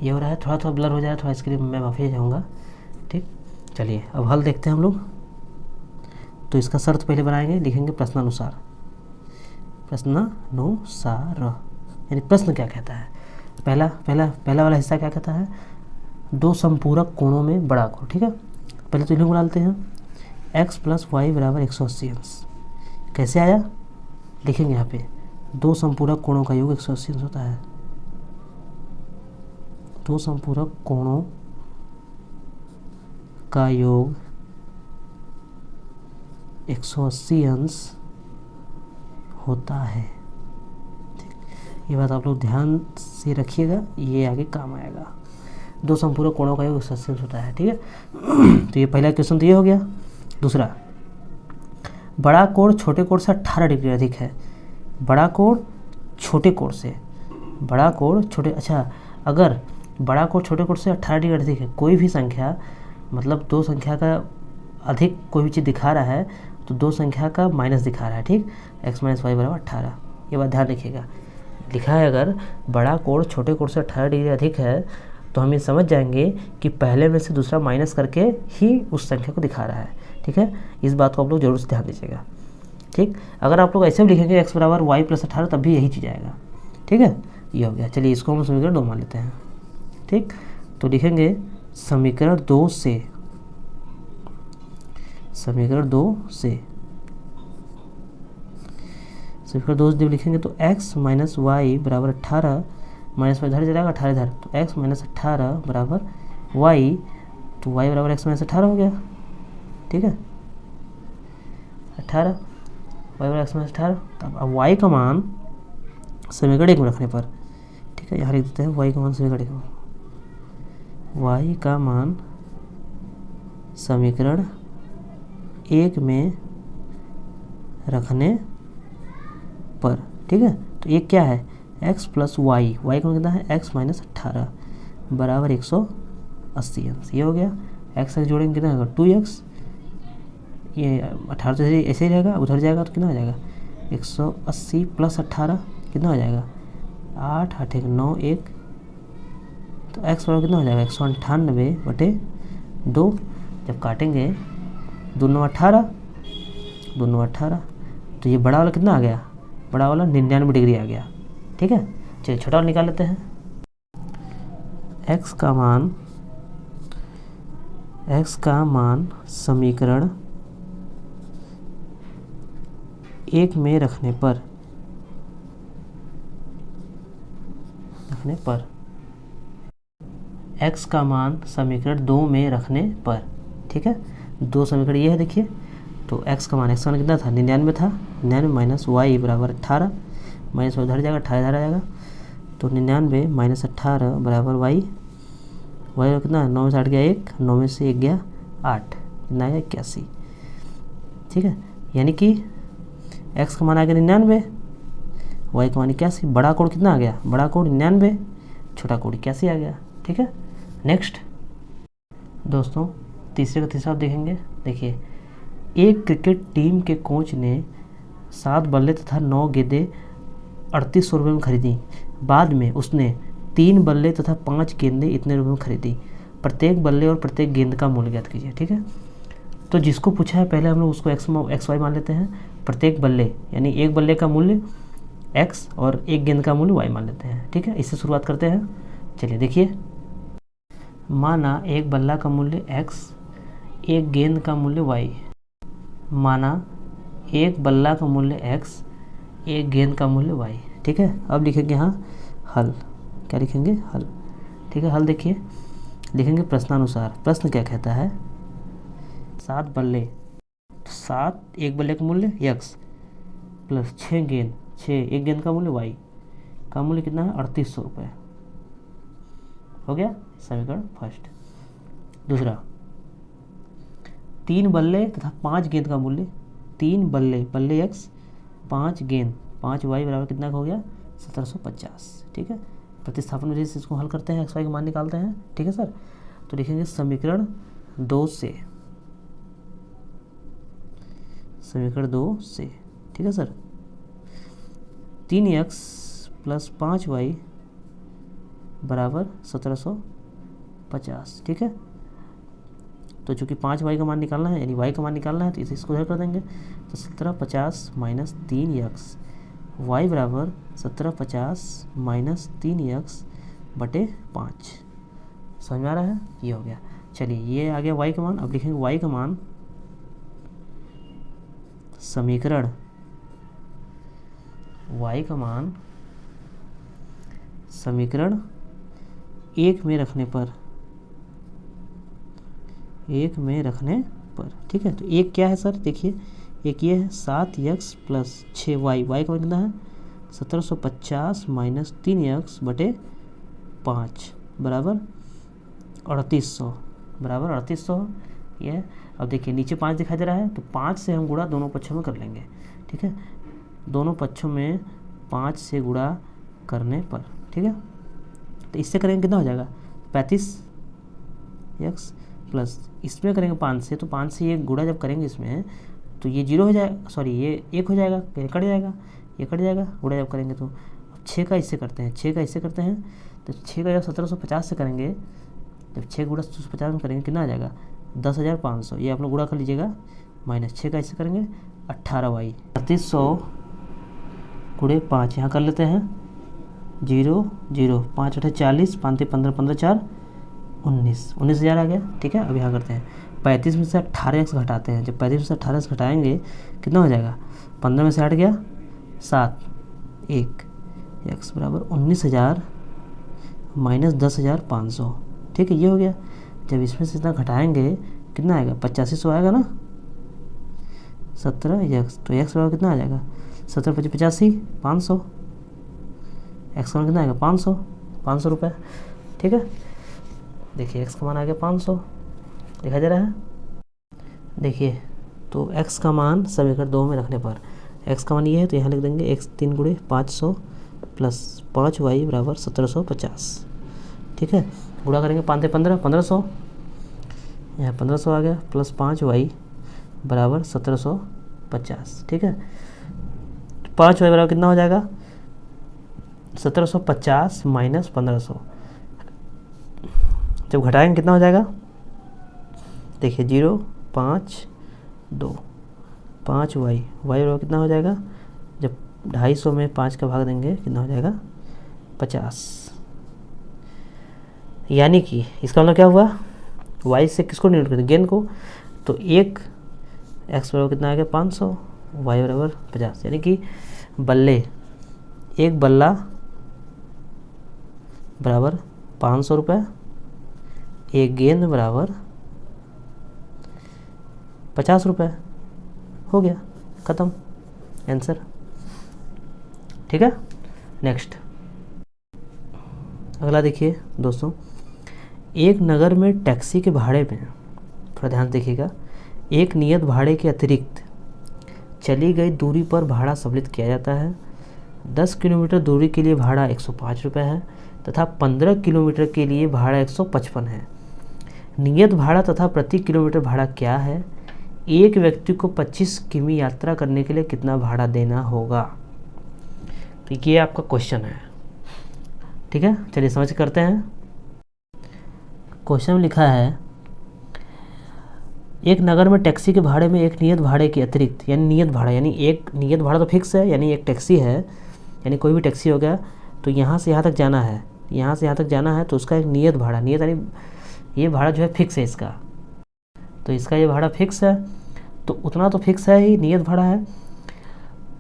ये हो रहा है, थोड़ा ब्लर हो जाए, थोड़ा इसके लिए मैं माफ़ी चाहूँगा, ठीक। चलिए अब हल देखते हैं हम लोग। तो इसका शर्त पहले बनाएंगे, लिखेंगे प्रश्नानुसार, यानी प्रश्न क्या कहता है। पहला वाला हिस्सा क्या कहता है, दो संपूरक कोणों में बड़ा कोण, ठीक है। पहले तो इन्हें बना लेते हैं, x प्लस वाई बराबर 180 अंश। कैसे आया लिखेंगे यहाँ पे, दो संपूरक कोणों का योग 180 अंश होता है। दो संपूरक कोणों का योग 180 अंश होता है, ठीक। ये बात आप लोग ध्यान से रखिएगा, ये आगे काम आएगा। दो संपूरक कोणों का योग 180 अंश होता है, ठीक है। तो ये पहला क्वेश्चन तो ये हो गया। दूसरा, बड़ा कोण छोटे कोण से 18 डिग्री अधिक है। बड़ा कोण छोटे कोण से, अच्छा, अगर बड़ा कोण छोटे कोण से 18 डिग्री अधिक है, कोई भी संख्या मतलब दो संख्या का अधिक कोई भी चीज़ दिखा रहा है तो दो संख्या का माइनस दिखा रहा है, ठीक। x माइनस वाई बराबर 18, ये बात ध्यान रखिएगा। लिखा है अगर बड़ा कोण छोटे कोण से 18 डिग्री अधिक है तो हम ये समझ जाएंगे कि पहले में से दूसरा माइनस करके ही उस संख्या को दिखा रहा है, ठीक है। इस बात को आप लोग जरूर से ध्यान दीजिएगा, ठीक। अगर आप लोग ऐसे भी लिखेंगे x बराबर वाई प्लस 18 तब भी यही चीज़ आएगा, ठीक है। ये हो गया। चलिए इसको हम समीकरण 2 मान लेते हैं, ठीक। तो लिखेंगे समीकरण 2 से जब लिखेंगे तो x माइनस वाई बराबर 18, माइनस वाई इधर जाएगा 18 इधर, तो x माइनस 18 बराबर y, तो y बराबर x माइनस 18 हो गया, ठीक है। 18 y बराबर x माइनस 18। अब y का मान समीकरण 1 में रखने पर, ठीक है, यहाँ लिख देते हैं y का मान समीकरण 1 में, y का मान समीकरण 1 में रखने पर, ठीक है। तो ये क्या है, x प्लस वाई, वाई का कितना है x माइनस 18 बराबर 180 अंश। ये हो गया। x से जोड़ेंगे कितना होगा 2x, ये 18 तो ऐसे ही रहेगा, उधर जाएगा तो कितना हो जाएगा 180 प्लस 18 कितना हो जाएगा 8 8 1 9 1, तो x बराबर कितना हो जाएगा 198/2। जब काटेंगे दोनों 18, तो ये बड़ा वाला कितना आ गया, बड़ा वाला 99 डिग्री आ गया, ठीक है। चलिए छोटा वाला निकाल लेते हैं। x का मान समीकरण 1 में रखने पर x का मान समीकरण 2 में रखने पर, ठीक है। दो समीकरण ये है, देखिए। तो x का मान कितना था 99 था, 99 माइनस वाई बराबर 18, माइनस उधर जाएगा 18 इधर आ जाएगा, तो 99 माइनस 18 बराबर वाई, वाई कितना है, 9 में से 8 गया 1, 9 में से 1 गया 8, कितना आएगा 81। ठीक है, यानी कि x का मान आ गया 99, y का मान 81। बड़ा कोड कितना आ गया, बड़ा कोड 99, छोटा कोड 81 आ गया। ठीक है, नेक्स्ट दोस्तों तीसरे का तीसरा आप देखेंगे। देखिए, एक क्रिकेट टीम के कोच ने 7 बल्ले तथा 9 गेंदें 3800 रुपये में खरीदी। बाद में उसने 3 बल्ले तथा 5 गेंदें इतने रुपये में खरीदी। प्रत्येक बल्ले और प्रत्येक गेंद का मूल्य ज्ञात कीजिए। ठीक है, तो जिसको पूछा है पहले हम लोग उसको एक्स वाई मान लेते हैं। प्रत्येक बल्ले यानी एक बल्ले का मूल्य एक्स और एक गेंद का मूल्य वाई मान लेते हैं। ठीक है, इससे शुरुआत करते हैं। चलिए देखिए, माना एक बल्ला का मूल्य एक्स, एक गेंद का मूल्य वाई। माना एक बल्ला का मूल्य एक्स, एक गेंद का मूल्य वाई। ठीक है, अब लिखेंगे यहाँ हल। क्या लिखेंगे, हल। ठीक है, हल देखिए, लिखेंगे प्रश्नानुसार। प्रश्न क्या कहता है, 7 बल्ले, 7 एक बल्ले का मूल्य एक्स प्लस 6 गेंद, 6 एक गेंद का मूल्य वाई का मूल्य कितना है 3800 रुपये। हो गया समीकरण फर्स्ट। दूसरा, 3 बल्ले तथा 5 गेंद का मूल्य, 3 बल्ले, बल्ले एक्स, 5 गेंद, 5 वाई बराबर कितना का हो गया 1750। ठीक है, प्रतिस्थापन विधि से इसको हल करते हैं, एक्स वाई का मान निकालते हैं। ठीक है सर, तो लिखेंगे समीकरण 2 से, समीकरण 2 से। ठीक है सर, 3x प्लस 5y बराबर 1750। ठीक है, तो चूँकि 5y का मान निकालना है यानी y का मान निकालना है तो इसे इसको इधर कर देंगे, तो 1750 माइनस 3x, y बराबर 1750 माइनस 3x बटे 5। समझ में आ रहा है, ये हो गया। चलिए ये आ गया y का मान। अब लिखेंगे y का मान, समीकरण y का मान समीकरण 1 में रखने पर, 1 में रखने पर। ठीक है, तो एक क्या है सर, देखिए एक ये है 7x प्लस 6y, y का कितना है 1750 माइनस 3x बटे 5 बराबर 3800, बराबर 3800 ये। अब देखिए नीचे 5 दिखाई दे रहा है, तो 5 से हम गुणा दोनों पक्षों में कर लेंगे। ठीक है, दोनों पक्षों में 5 से गुणा करने पर। ठीक है, तो इससे करेंगे कितना हो जाएगा 35x प्लस इसमें करेंगे 5 से, तो 5 से ये गुणा जब करेंगे इसमें तो ये 0 हो जाएगा, सॉरी ये 1 हो जाएगा, ये कट जाएगा, ये कट जाएगा, गुणा जब करेंगे तो। अब 6 का इससे करते हैं, 6 का इससे करते हैं, तो 6 का जब 1750 से करेंगे, जब 6 गुणा 1750 में करेंगे कितना आ जाएगा 10,500। ये आप लोग गुणा कर लीजिएगा, माइनस 6 का इससे करेंगे 18y, 3800 गुणे 5 यहाँ कर लेते हैं 0 0, 5 8 40, 5 15 15 4 19, 19,000 आ गया। ठीक है, अब यहाँ करते हैं 35 में से 18x घटाते हैं। जब 35 में से 18x घटाएंगे कितना हो जाएगा, 15 में से 8 गया 7, 1 x बराबर 19,000 माइनस 10,500। ठीक है, ये हो गया। जब इसमें से इतना घटाएंगे कितना आएगा 8500 आएगा ना, 17x, तो x बराबर कितना आ जाएगा 17 × 85 500, x का मान कितना आएगा 500 रुपये। ठीक है, देखिए x का मान आ गया 500, दिखाई दे रहा है। देखिए तो x का मान समीकरण 2 में रखने पर, x का मान ये है तो यहाँ लिख देंगे x 3 गुणे 500 प्लस 5y बराबर 1750। ठीक है, गुणा करेंगे 5 से 15 1500, यहाँ 1500 आ गया, प्लस 5y बराबर 1750। ठीक है, 5y बराबर कितना हो जाएगा 1750 माइनस 1500, जब घटाएंगे कितना हो जाएगा, देखिए 0 5 2 5y, y बराबर कितना हो जाएगा, जब 250 में 5 का भाग देंगे कितना हो जाएगा 50। यानी कि इसका मतलब क्या हुआ, y से किसको डिनोट करते हैं, गेंद को, तो एक x बराबर कितना आ गया 500, y बराबर 50। यानी कि बल्ले, एक बल्ला बराबर 500 रुपये, एक गेंद बराबर 50 रुपये। हो गया, ख़त्म आंसर। ठीक है, नेक्स्ट अगला देखिए दोस्तों, एक नगर में टैक्सी के भाड़े में, थोड़ा ध्यान देखिएगा, एक नियत भाड़े के अतिरिक्त चली गई दूरी पर भाड़ा सम्मिलित किया जाता है। 10 किलोमीटर दूरी के लिए भाड़ा 105 रुपये है तथा 15 किलोमीटर के लिए भाड़ा 155 है। नियत भाड़ा तथा प्रति किलोमीटर भाड़ा क्या है? एक व्यक्ति को 25 किमी यात्रा करने के लिए कितना भाड़ा देना होगा? तो ये आपका क्वेश्चन है, ठीक है। चलिए समझ करते हैं। क्वेश्चन में लिखा है एक नगर में टैक्सी के भाड़े में एक नियत भाड़े के अतिरिक्त, यानी नियत भाड़ा यानी एक नियत भाड़ा तो फिक्स है, यानी एक टैक्सी है, यानी कोई भी टैक्सी हो गया, तो यहाँ से यहाँ तक जाना है, यहाँ से यहाँ तक जाना है, तो उसका एक नियत भाड़ा, नियत यानी ये भाड़ा जो है फिक्स है इसका, तो इसका ये भाड़ा फिक्स है, तो उतना तो फिक्स है ही, नियत भाड़ा है।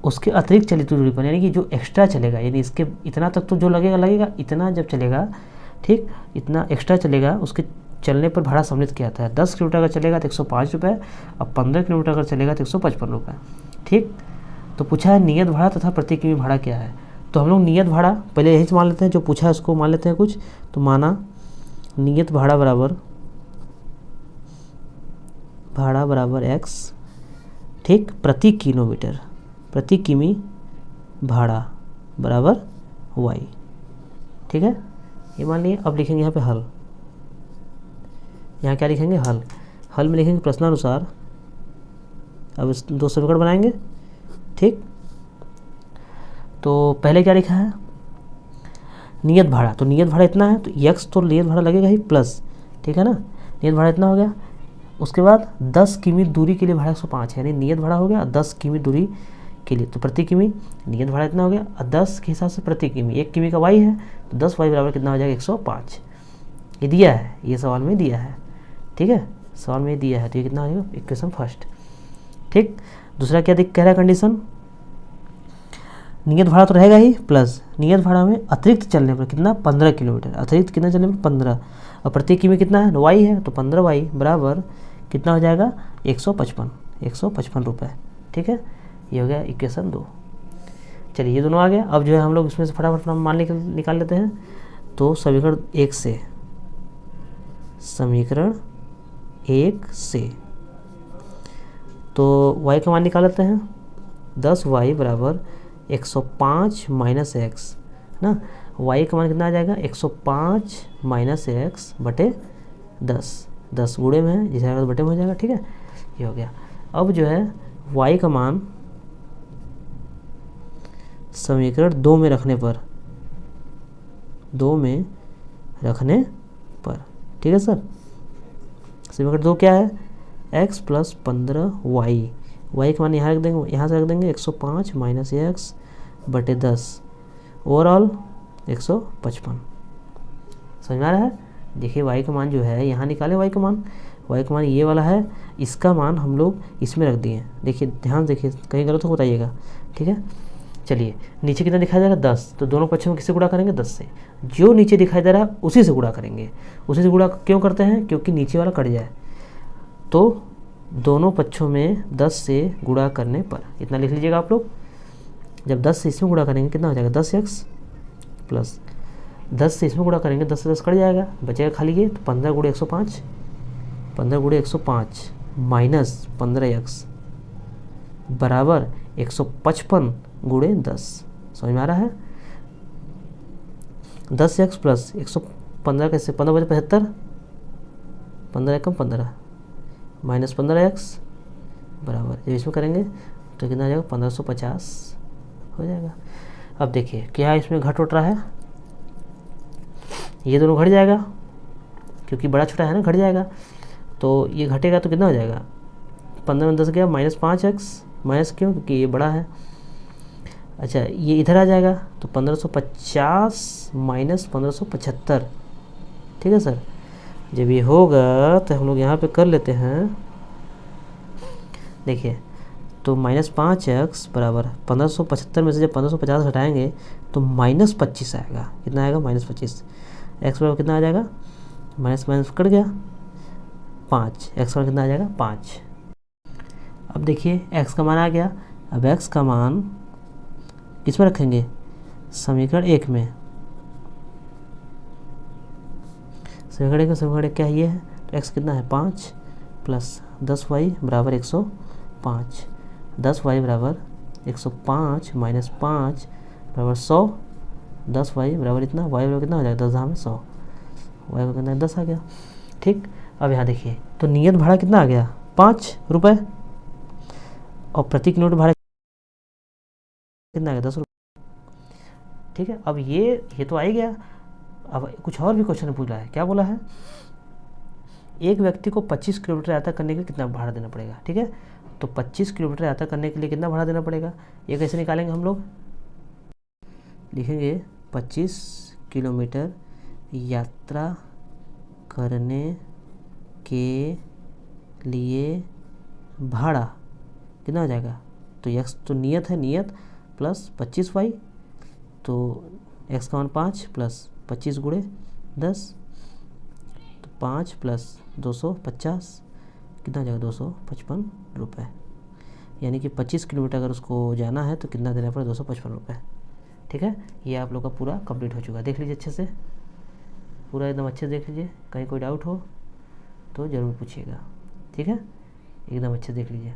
उसके अतिरिक्त चली दूरी पर, यानी कि जो एक्स्ट्रा चलेगा, यानी इसके इतना तक तो जो लगेगा इतना जब चलेगा, ठीक, इतना एक्स्ट्रा चलेगा, उसके चलने पर भाड़ा सम्मिलित किया जाता है। 10 किलोमीटर अगर चलेगा तो 105 रुपये, और 15 किलोमीटर अगर चलेगा तो 155 रुपये, ठीक। तो पूछा है नियत भाड़ा तथा प्रति किमी भाड़ा क्या है। तो हम लोग नियत भाड़ा पहले यही मान लेते हैं, जो पूछा है उसको मान लेते हैं कुछ। तो माना नियत भाड़ा बराबर x, ठीक, प्रति किलोमीटर, प्रति किमी भाड़ा बराबर y, ठीक है, ये मान लिए। अब लिखेंगे यहाँ पे हल, यहाँ क्या लिखेंगे? हल में लिखेंगे प्रश्नानुसार। अब इस दो समीकरण बनाएंगे, ठीक। तो पहले क्या लिखा है? नियत भाड़ा, तो नियत भाड़ा इतना है, तो x तो नियत भाड़ा लगेगा ही प्लस, ठीक है ना, नियत भाड़ा इतना हो गया। उसके बाद 10 किमी दूरी के लिए भाड़ा 105 है, यानी नियत भाड़ा हो गया 10 किमी दूरी के लिए, तो प्रति किमी नियत भाड़ा इतना हो गया, और 10 के हिसाब से प्रति किमी, 1 किमी का y है, तो 10 y बराबर कितना हो जाएगा? 105। ये दिया है, ये सवाल में दिया है, ठीक है, सवाल में दिया है, तो ये कितना हो जाएगा? इक्वेशन फर्स्ट, ठीक। दूसरा क्या कह रहा है कंडीशन? नियत भाड़ा तो रहेगा ही प्लस नियत भाड़ा में अतिरिक्त चलने पर कितना? 15 किलोमीटर, अतिरिक्त कितना चलने पर? 15, और प्रति किमी कितना है? y है, तो 15y बराबर कितना हो जाएगा? 155 रुपये, ठीक है। ये हो गया इक्वेशन 2। चलिए ये दोनों आ गया। अब जो है हम लोग इसमें से फटाफट मान निकाल लेते हैं। तो समीकरण 1 से तो y का मान निकाल लेते हैं। 10y बराबर 105 माइनस एक्स ना, y का मान कितना आ जाएगा? 105 माइनस एक्स बटे 10 गुणे में है, जिसे आएगा तो बटे में हो जाएगा, ठीक है। ये हो गया। अब जो है y का मान समीकरण 2 में रखने पर, ठीक है सर। समीकरण 2 क्या है? x प्लस 15y, y का मान यहाँ रख देंगे, यहाँ से रख देंगे 105 माइनस एक्स बटे 10, ओवरऑल 155। समझ में आ रहा है? देखिए y का मान जो है यहाँ निकालें, y का मान ये वाला है, इसका मान हम लोग इसमें रख दिए। देखिए ध्यान देखिए, कहीं गलत हो बताइएगा, ठीक है। चलिए नीचे कितना दिखाई दे रहा है? 10, तो दोनों पक्षों में किससे गुणा करेंगे? 10 से। जो नीचे दिखाई दे रहा है उसी से गुणा करेंगे। उसी से गुणा क्यों करते हैं? क्योंकि नीचे वाला कट जाए। तो दोनों पक्षों में 10 से गुणा करने पर, इतना लिख लीजिएगा आप लोग। जब 10 से इसमें गुणा करेंगे कितना हो जाएगा? 10x प्लस 10 से इसमें गुणा करेंगे, 10 से 10 कट जाएगा, बचेगा खाली ये, तो 15 गुणे 105 माइनस 15x बराबर 155 गुणे 10। समझ में आ रहा है? 10x प्लस 115 कैसे? 15 बचे 75, 15 एकम 15 माइनस 15x बराबर, जब इसमें करेंगे तो कितना आ जाएगा? 1550 हो जाएगा। अब देखिए क्या इसमें घट उठ रहा है? ये दोनों घट जाएगा, क्योंकि बड़ा छोटा है ना, घट जाएगा। तो ये घटेगा तो कितना हो जाएगा? 15 में 10 गया, माइनस 5x, माइनस क्यों? क्योंकि ये बड़ा है। अच्छा ये इधर आ जाएगा, तो 1550 माइनस 1575, ठीक है सर। जब ये होगा तो हम लोग यहाँ पे कर लेते हैं। देखिए तो माइनस 5x बराबर 1575 में से जब 1550 हटाएंगे तो माइनस 25 आएगा। कितना आएगा? माइनस 25। x बराबर कितना आ जाएगा? माइनस माइनस कट गया, 5। x बराबर कितना आ जाएगा? 5। अब देखिए x का मान आ गया। अब x का मान किस में रखेंगे? समीकरण 1 में। समीकरण का समीकरण क्या है, ये है। तो x कितना है 5 प्लस 10y बराबर 105। 10y बराबर 105 माइनस 5 बराबर 100। 10y बराबर इतना, y बराबर कितना हो जाएगा 10 में 100, y बराबर कितना 10 आ गया। ठीक, अब यहाँ देखिए तो नियत भाड़ा कितना आ गया 5 रुपये और प्रति किलोमीटर भाड़ा कितना आ गया 10 रुपये। ठीक है, अब ये तो आ ही गया। अब कुछ और भी क्वेश्चन पूछ रहा है, क्या बोला है, एक व्यक्ति को 25 किलोमीटर यात्रा करने के लिए कितना भाड़ा देना पड़ेगा। ठीक है, तो 25 किलोमीटर यात्रा करने के लिए कितना भाड़ा देना पड़ेगा, ये कैसे निकालेंगे हम लोग, लिखेंगे 25 किलोमीटर यात्रा करने के लिए भाड़ा कितना हो जाएगा, तो x तो नियत है, नियत प्लस 25y, तो x का मान 5 प्लस 25 गुणे 10, तो 5 प्लस 250 कितना हो जाएगा 255 रुपये। यानी कि 25 किलोमीटर अगर उसको जाना है तो कितना देना पड़ेगा 255 रुपये। ठीक है, ये आप लोग का पूरा कंप्लीट हो चुका है। देख लीजिए अच्छे से, पूरा एकदम अच्छे से देख लीजिए, कहीं कोई डाउट हो तो ज़रूर पूछिएगा। ठीक है, एकदम अच्छे से देख लीजिए।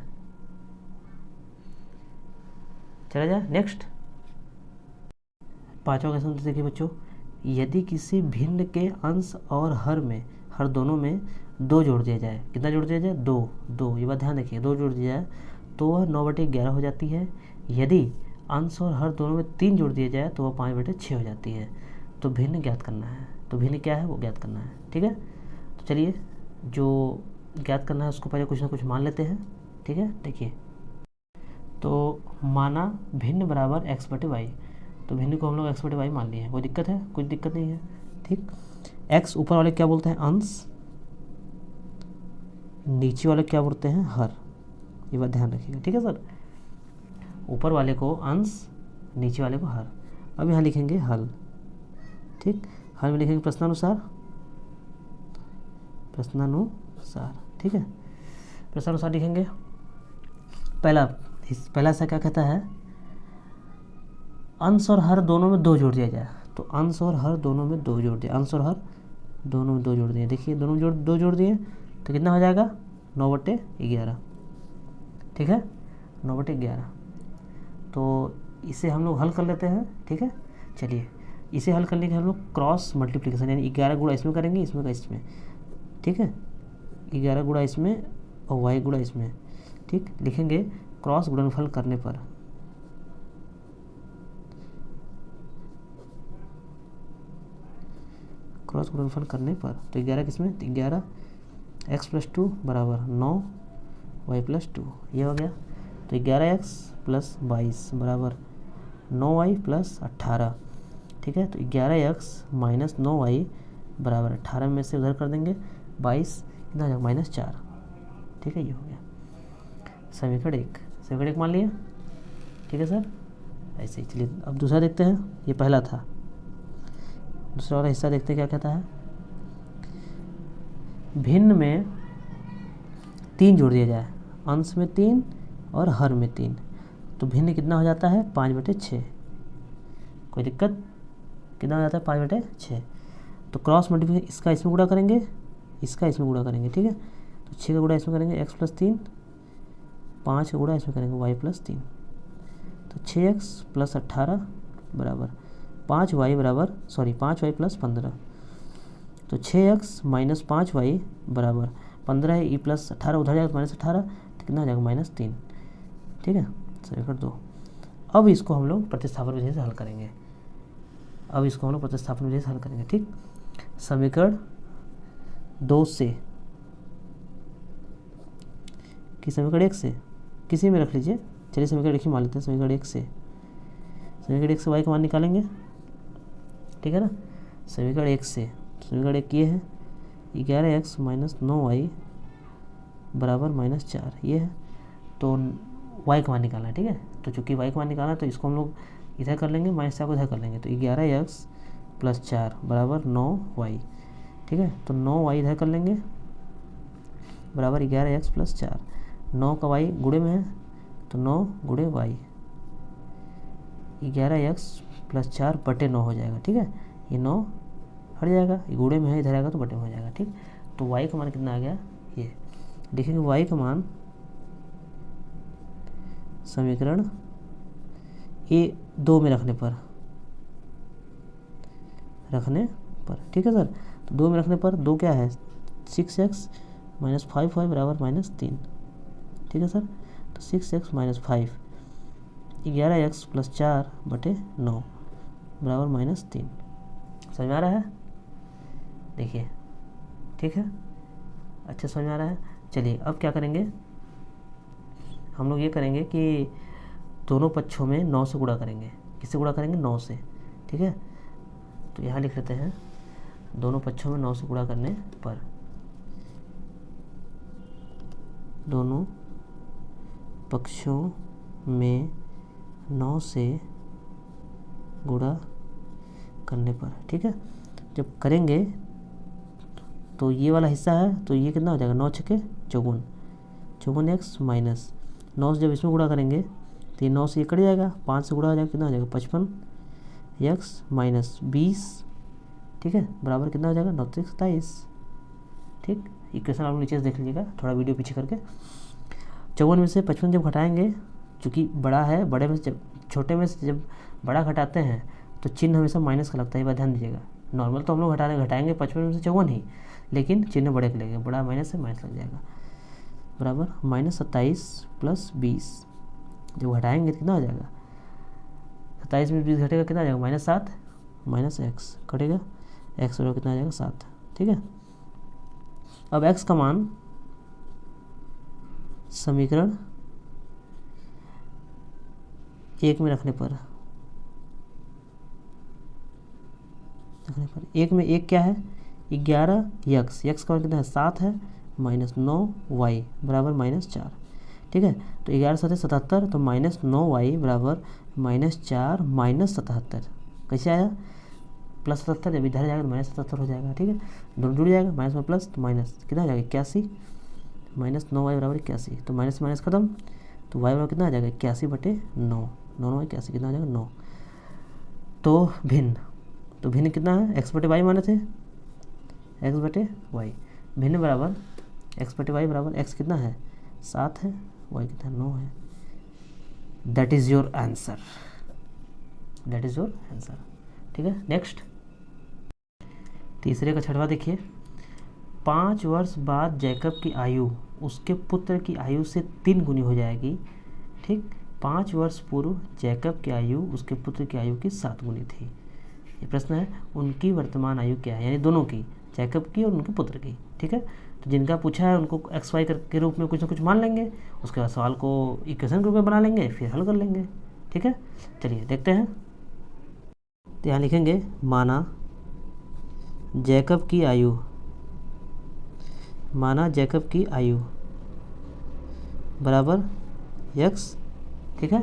चला जाए नेक्स्ट, 5वां क्वेश्चन देखिए बच्चों, यदि किसी भिन्न के अंश और हर दोनों में 2 जोड़ दिया जाए, कितना जोड़ दिया जाए 2, ये बात ध्यान रखिए, 2 जोड़ दिया जाए तो वह 9/11 हो जाती है। यदि अंश और हर दोनों में 3 जोड़ दिया जाए तो वह 5/6 हो जाती है। तो भिन्न ज्ञात करना है, तो भिन्न क्या है वो ज्ञात करना है। ठीक है, तो चलिए जो ज्ञात करना है उसको पहले कुछ ना कुछ मान लेते हैं। ठीक है, देखिए तो माना भिन्न बराबर x/y, तो भिन्न को हम लोग x/y मान लिए हैं, कोई दिक्कत है, कुछ दिक्कत नहीं है। ठीक, x ऊपर वाले क्या बोलते हैं अंश, नीचे वाले क्या बोलते हैं हर, ये बात ध्यान रखिएगा। ठीक है सर, ऊपर वाले को अंश, नीचे वाले को हर। अब यहाँ लिखेंगे हल। ठीक, हल में लिखेंगे प्रश्नानुसार। ठीक है, प्रश्नानुसार लिखेंगे। पहला हिस्सा क्या कहता है, अंश और हर दोनों में 2 जोड़ दिया जाए, तो अंश और हर दोनों में 2 जोड़ दिया, अंश और हर दोनों में 2 जोड़ दिए। देखिए दोनों 2 जोड़ दिए तो कितना हो जाएगा 9/11। ठीक है, 9/11। तो इसे हम लोग हल कर लेते हैं। ठीक है, चलिए इसे हल करने के हम लोग क्रॉस मल्टीप्लिकेशन, यानी 11 गुणा इसमें करेंगे, इसमें का इसमें। ठीक है, 11 गुणा इसमें और y गुणा इसमें। ठीक, लिखेंगे क्रॉस गुणनफल करने पर, क्रॉस गुणनफल करने पर तो 11 किसमें, 11 x+2 बराबर 9 y+2, ये हो गया। तो 11x + 22 बराबर 9y + 18। ठीक है, तो 11x - 9y बराबर 18 में से उधर कर देंगे 22, कितना हो जाएगा -4। ठीक है, ये हो गया समीकरण 1, समीकरण 1 मान लिया। ठीक है सर, ऐसे ही। चलिए अब दूसरा देखते हैं, ये पहला था, दूसरा वाला हिस्सा देखते हैं क्या कहता है। भिन्न में 3 जोड़ दिया जाए, अंश में 3 और हर में 3, तो भिन्न कितना हो जाता है 5/6। कोई दिक्कत, कितना हो जाता है 5/6। तो क्रॉस मल्टीप्लिकेशन, इसका इसमें गुणा करेंगे, इसका इसमें गुणा करेंगे। ठीक है, तो 6 का गुणा इसमें करेंगे x + 3, 5 का गुणा इसमें करेंगे y + 3, तो 6x + 18 बराबर 5y + 15। तो 6x - 5y बराबर 15 है, e + 18 उधर जाएगा -18, तो कितना हो जाएगा -3। ठीक है, समीकरण 2। अब इसको हम लोग प्रतिस्थापन विधि से हल करेंगे, ठीक, समीकरण 2 से कि समीकरण 1 से किसी में रख लीजिए। चलिए समीकरण 1 ही मान लेते हैं, समीकरण 1 से y का मान निकालेंगे। ठीक है ना, समीकरण 1 से, समीकरण 1 ये है 11x - 9y बराबर -4, ये है। तो y का मान निकालना है। ठीक है, तो चूँकि y का मान निकालना है तो इसको हम लोग इधर कर लेंगे, -4 को इधर कर लेंगे, तो 11x + 4 बराबर 9y। ठीक है, तो 9y इधर कर लेंगे बराबर 11x + 4, 9 का y गुणे में है तो 9 गुणे y, 11x + 4/9 हो जाएगा। ठीक है, ये 9 हट जाएगा, ये गुणे में है, इधर आएगा तो बटे में हो जाएगा। ठीक, तो y का मान कितना आ गया, ये देखेंगे y का मान समीकरण ये 2 में रखने पर ठीक है सर। तो 2 में रखने पर 2 क्या है 6x माइनस 5y बराबर -3। ठीक है सर, तो 6x माइनस 5 11x प्लस 4 बटे 9 बराबर -3। समझ में आ रहा है? देखिए, ठीक है, अच्छा समझ में आ रहा है। चलिए अब क्या करेंगे हम लोग, ये करेंगे कि दोनों पक्षों में 9 से गुणा करेंगे। किससे गुणा करेंगे? 9 से। ठीक है, तो यहाँ लिख लेते हैं दोनों पक्षों में 9 से गुणा करने पर, दोनों पक्षों में 9 से गुणा करने पर। ठीक है, जब करेंगे तो ये वाला हिस्सा है, तो ये कितना हो जाएगा 9 छके 54, 54x माइनस 9 से जब इसमें गुणा करेंगे तो ये 9 से ये कट जाएगा, 5 से गुणा हो जाएगा, कितना हो जाएगा 55x माइनस 20। ठीक है, बराबर कितना हो जाएगा 9 से 27। ठीक, इक्वेशन आप नीचे से देख लीजिएगा, थोड़ा वीडियो पीछे करके। 54 में से 55 जब घटाएंगे, चूँकि बड़ा है, बड़े में से जब छोटे में से जब बड़ा घटाते हैं तो चिन्ह हमेशा माइनस का लगता है, ये बात ध्यान दीजिएगा। नॉर्मल तो हम लोग घटाएंगे 55 में से 54 ही, लेकिन चिन्ह बड़े के लगेगा, बड़ा माइनस से माइनस लग जाएगा, बराबर -27 प्लस 20। जब घटाएंगे तो कितना हो जाएगा 27 में 20 घटेगा, कितना आ जाएगा -7 माइनस x कटेगा, x बराबर कितना आ जाएगा 7। ठीक है, अब x का मान समीकरण 1 में रखने पर, एक में एक क्या है 11x, x का मान कितना है 7 है, माइनस 9y बराबर -4। ठीक है, तो 11 7 77, तो -9y बराबर -4 -77। कैसे आया +77, जब इधर जाएगा तो -77 हो जाएगा। ठीक है, दोनों जुड़ जाएगा, माइनस में प्लस तो माइनस, कितना आ जाएगा 81, -9y बराबर 81, तो माइनस माइनस खत्म, तो y बराबर कितना आ जाएगा 81 बटे 9, 9 81 कितना आ जाएगा 9। तो भिन्न कितना है x बटे y माने थे, x बटे y, भिन्न बराबर x बटे y बराबर x कितना है 7 है, y कितना 9 है। That is your answer, that is your answer. ठीक है, नेक्स्ट तीसरे का छठवां देखिए। 5 वर्ष बाद जैकब की आयु उसके पुत्र की आयु से 3 गुनी हो जाएगी। ठीक, 5 वर्ष पूर्व जैकब की आयु उसके पुत्र की आयु की 7 गुनी थी। ये प्रश्न है, उनकी वर्तमान आयु क्या है, यानी दोनों की, जैकब की और उनके पुत्र की। ठीक है, तो जिनका पूछा है उनको एक्स वाई के रूप में कुछ ना कुछ मान लेंगे, उसके बाद सवाल को इक्वेशन के रूप में बना लेंगे, फिर हल कर लेंगे। ठीक है, चलिए देखते हैं। तो यहाँ लिखेंगे माना जैकब की आयु, बराबर x, ठीक है,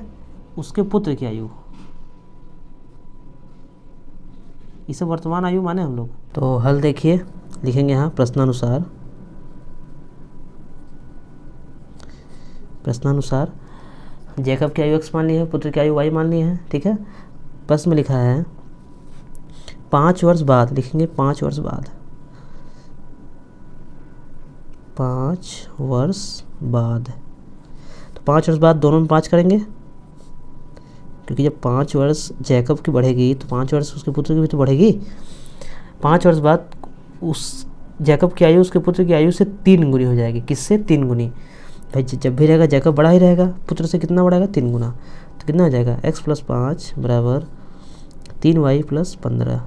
उसके पुत्र की आयु, इसे वर्तमान आयु माने हम लोग। तो हल देखिए, लिखेंगे यहाँ प्रश्नानुसार जैकब की आयु x मान ली है, पुत्र की आयु y मान ली है। ठीक है, प्रश्न में लिखा है 5 वर्ष बाद, लिखेंगे 5 वर्ष बाद, 5 वर्ष बाद, तो 5 वर्ष बाद दोनों में 5 करेंगे, क्योंकि जब 5 वर्ष जैकब की बढ़ेगी तो 5 वर्ष उसके पुत्र की भी तो बढ़ेगी। 5 वर्ष बाद उस जैकब की आयु उसके पुत्र की आयु से 3 गुनी हो जाएगी। किससे 3 गुनी? भाई जब भी रहेगा जैकब बड़ा ही रहेगा, पुत्र से कितना बढ़ाएगा 3 गुना, तो कितना हो जाएगा x + 5 बराबर 3y + 15,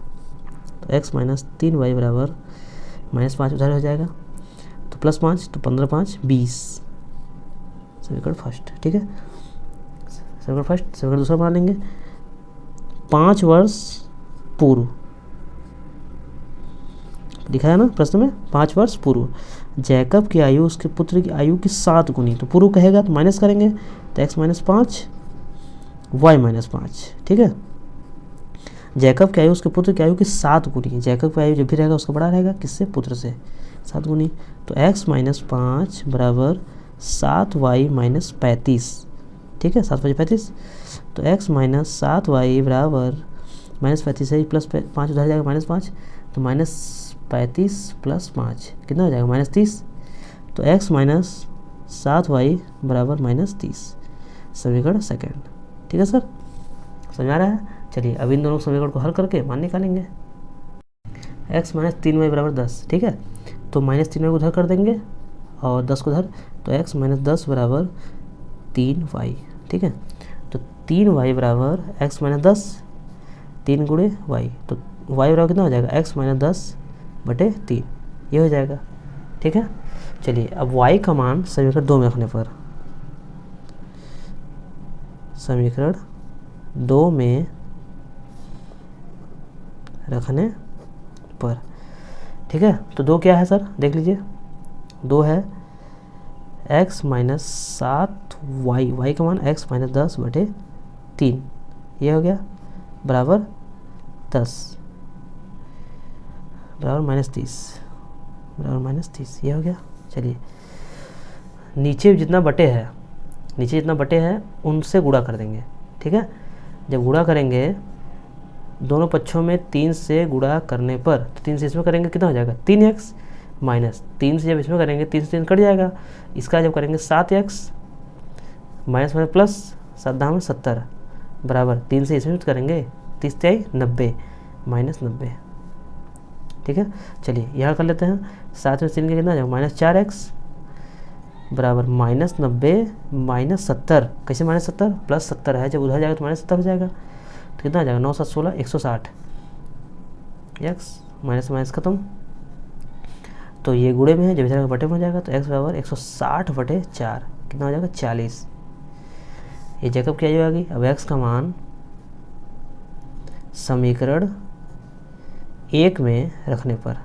तो x - 3y बराबर -5 उधर हो जाएगा, तो +5 तो 15 5 20, समीकरण फर्स्ट। ठीक है, समीकरण फर्स्ट। समीकरण दूसरा बना लेंगे, 5 वर्ष पूर्व, लिखा है ना प्रश्न में, 5 वर्ष पूर्व जैकब की आयु उसके पुत्र की आयु की 7 गुनी, तो पूर्व कहेगा तो माइनस करेंगे, तो x - 5 y - 5। ठीक है, जैकब की आयु उसके पुत्र की आयु की 7 गुनी, जैकब की आयु जब भी रहेगा उसका बड़ा रहेगा, किससे? पुत्र से, 7 गुनी, तो x - 5 बराबर 7y - 35। ठीक है, 7 × 5 = 35, तो x - 7y बराबर -35 है, +5 उधर जाएगा -5, तो -35 + 5 कितना हो जाएगा -30। तो x - 7y बराबर -30 समीकरण सेकंड। ठीक है सर, समझ आ रहा है। चलिए अब इन दोनों समीकरण को हल करके मान निकालेंगे। x - 3y बराबर 10। ठीक है, तो -3y को उधर कर देंगे और 10 को उधर, तो x - 10 बराबर 3y। ठीक है, तो 3y बराबर x - 10, 3 गुणे y, तो y बराबर कितना हो जाएगा x - 10/3, ये हो जाएगा। ठीक है, चलिए अब y का मान समीकरण 2 में रखने पर, समीकरण 2 में रखने पर, ठीक है, तो 2 क्या है सर, देख लीजिए। 2 है x - 7y, y का मान x - 10/3, ये हो गया, बराबर 10 बराबर -30 बराबर -30, ये हो गया। चलिए नीचे जितना बटे है उनसे गुणा कर देंगे। ठीक है, जब गुणा करेंगे दोनों पक्षों में 3 से गुणा करने पर, तो 3 से इसमें करेंगे कितना हो जाएगा 3x, माइनस 3 से जब इसमें करेंगे 3 से 3 कट जाएगा। इसका जब करेंगे 7x, माइनस में प्लस 7×70 बराबर 3 से इसमें करेंगे 30×3 90 -90। ठीक है, चलिए यहाँ कर लेते हैं। 7 में 3 का कितना हो जाएगा -4x बराबर -90 -70, कैसे -70 +70 है, जब उधर जाएगा तो -70 हो जाएगा, तो कितना आ जाएगा 9 7 16 160, x माइनस माइनस खत्म, तो ये गुणे में है, जब इधर बटे में हो जाएगा तो x बराबर 160/4 कितना हो जाएगा 40। ये जैकब की वैल्यू आ गई। अब x का मान समीकरण 1 में रखने पर,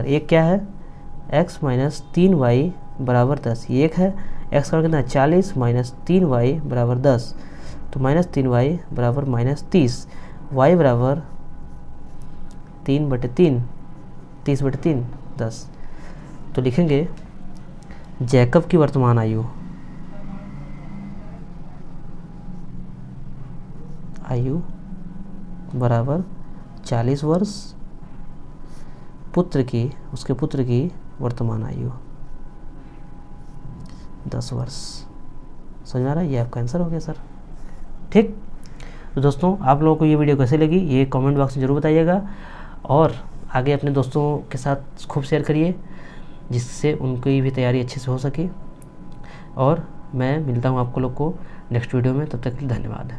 एक क्या है x - 3y बराबर 10, ये एक है। x का कितना 40 - 3y बराबर 10, तो -3y बराबर -30, y बराबर 3/3, 30/3 10। तो लिखेंगे जैकब की वर्तमान आयु बराबर 40 वर्ष, उसके पुत्र की वर्तमान आयु 10 वर्ष। समझ में आ रहा है, ये आपका आंसर हो गया सर। ठीक, तो दोस्तों आप लोगों को ये वीडियो कैसे लगी ये कमेंट बॉक्स में ज़रूर बताइएगा, और आगे अपने दोस्तों के साथ खूब शेयर करिए, जिससे उनकी भी तैयारी अच्छे से हो सके। और मैं मिलता हूँ आपको लोग को नेक्स्ट वीडियो में, तब तक के लिए धन्यवाद।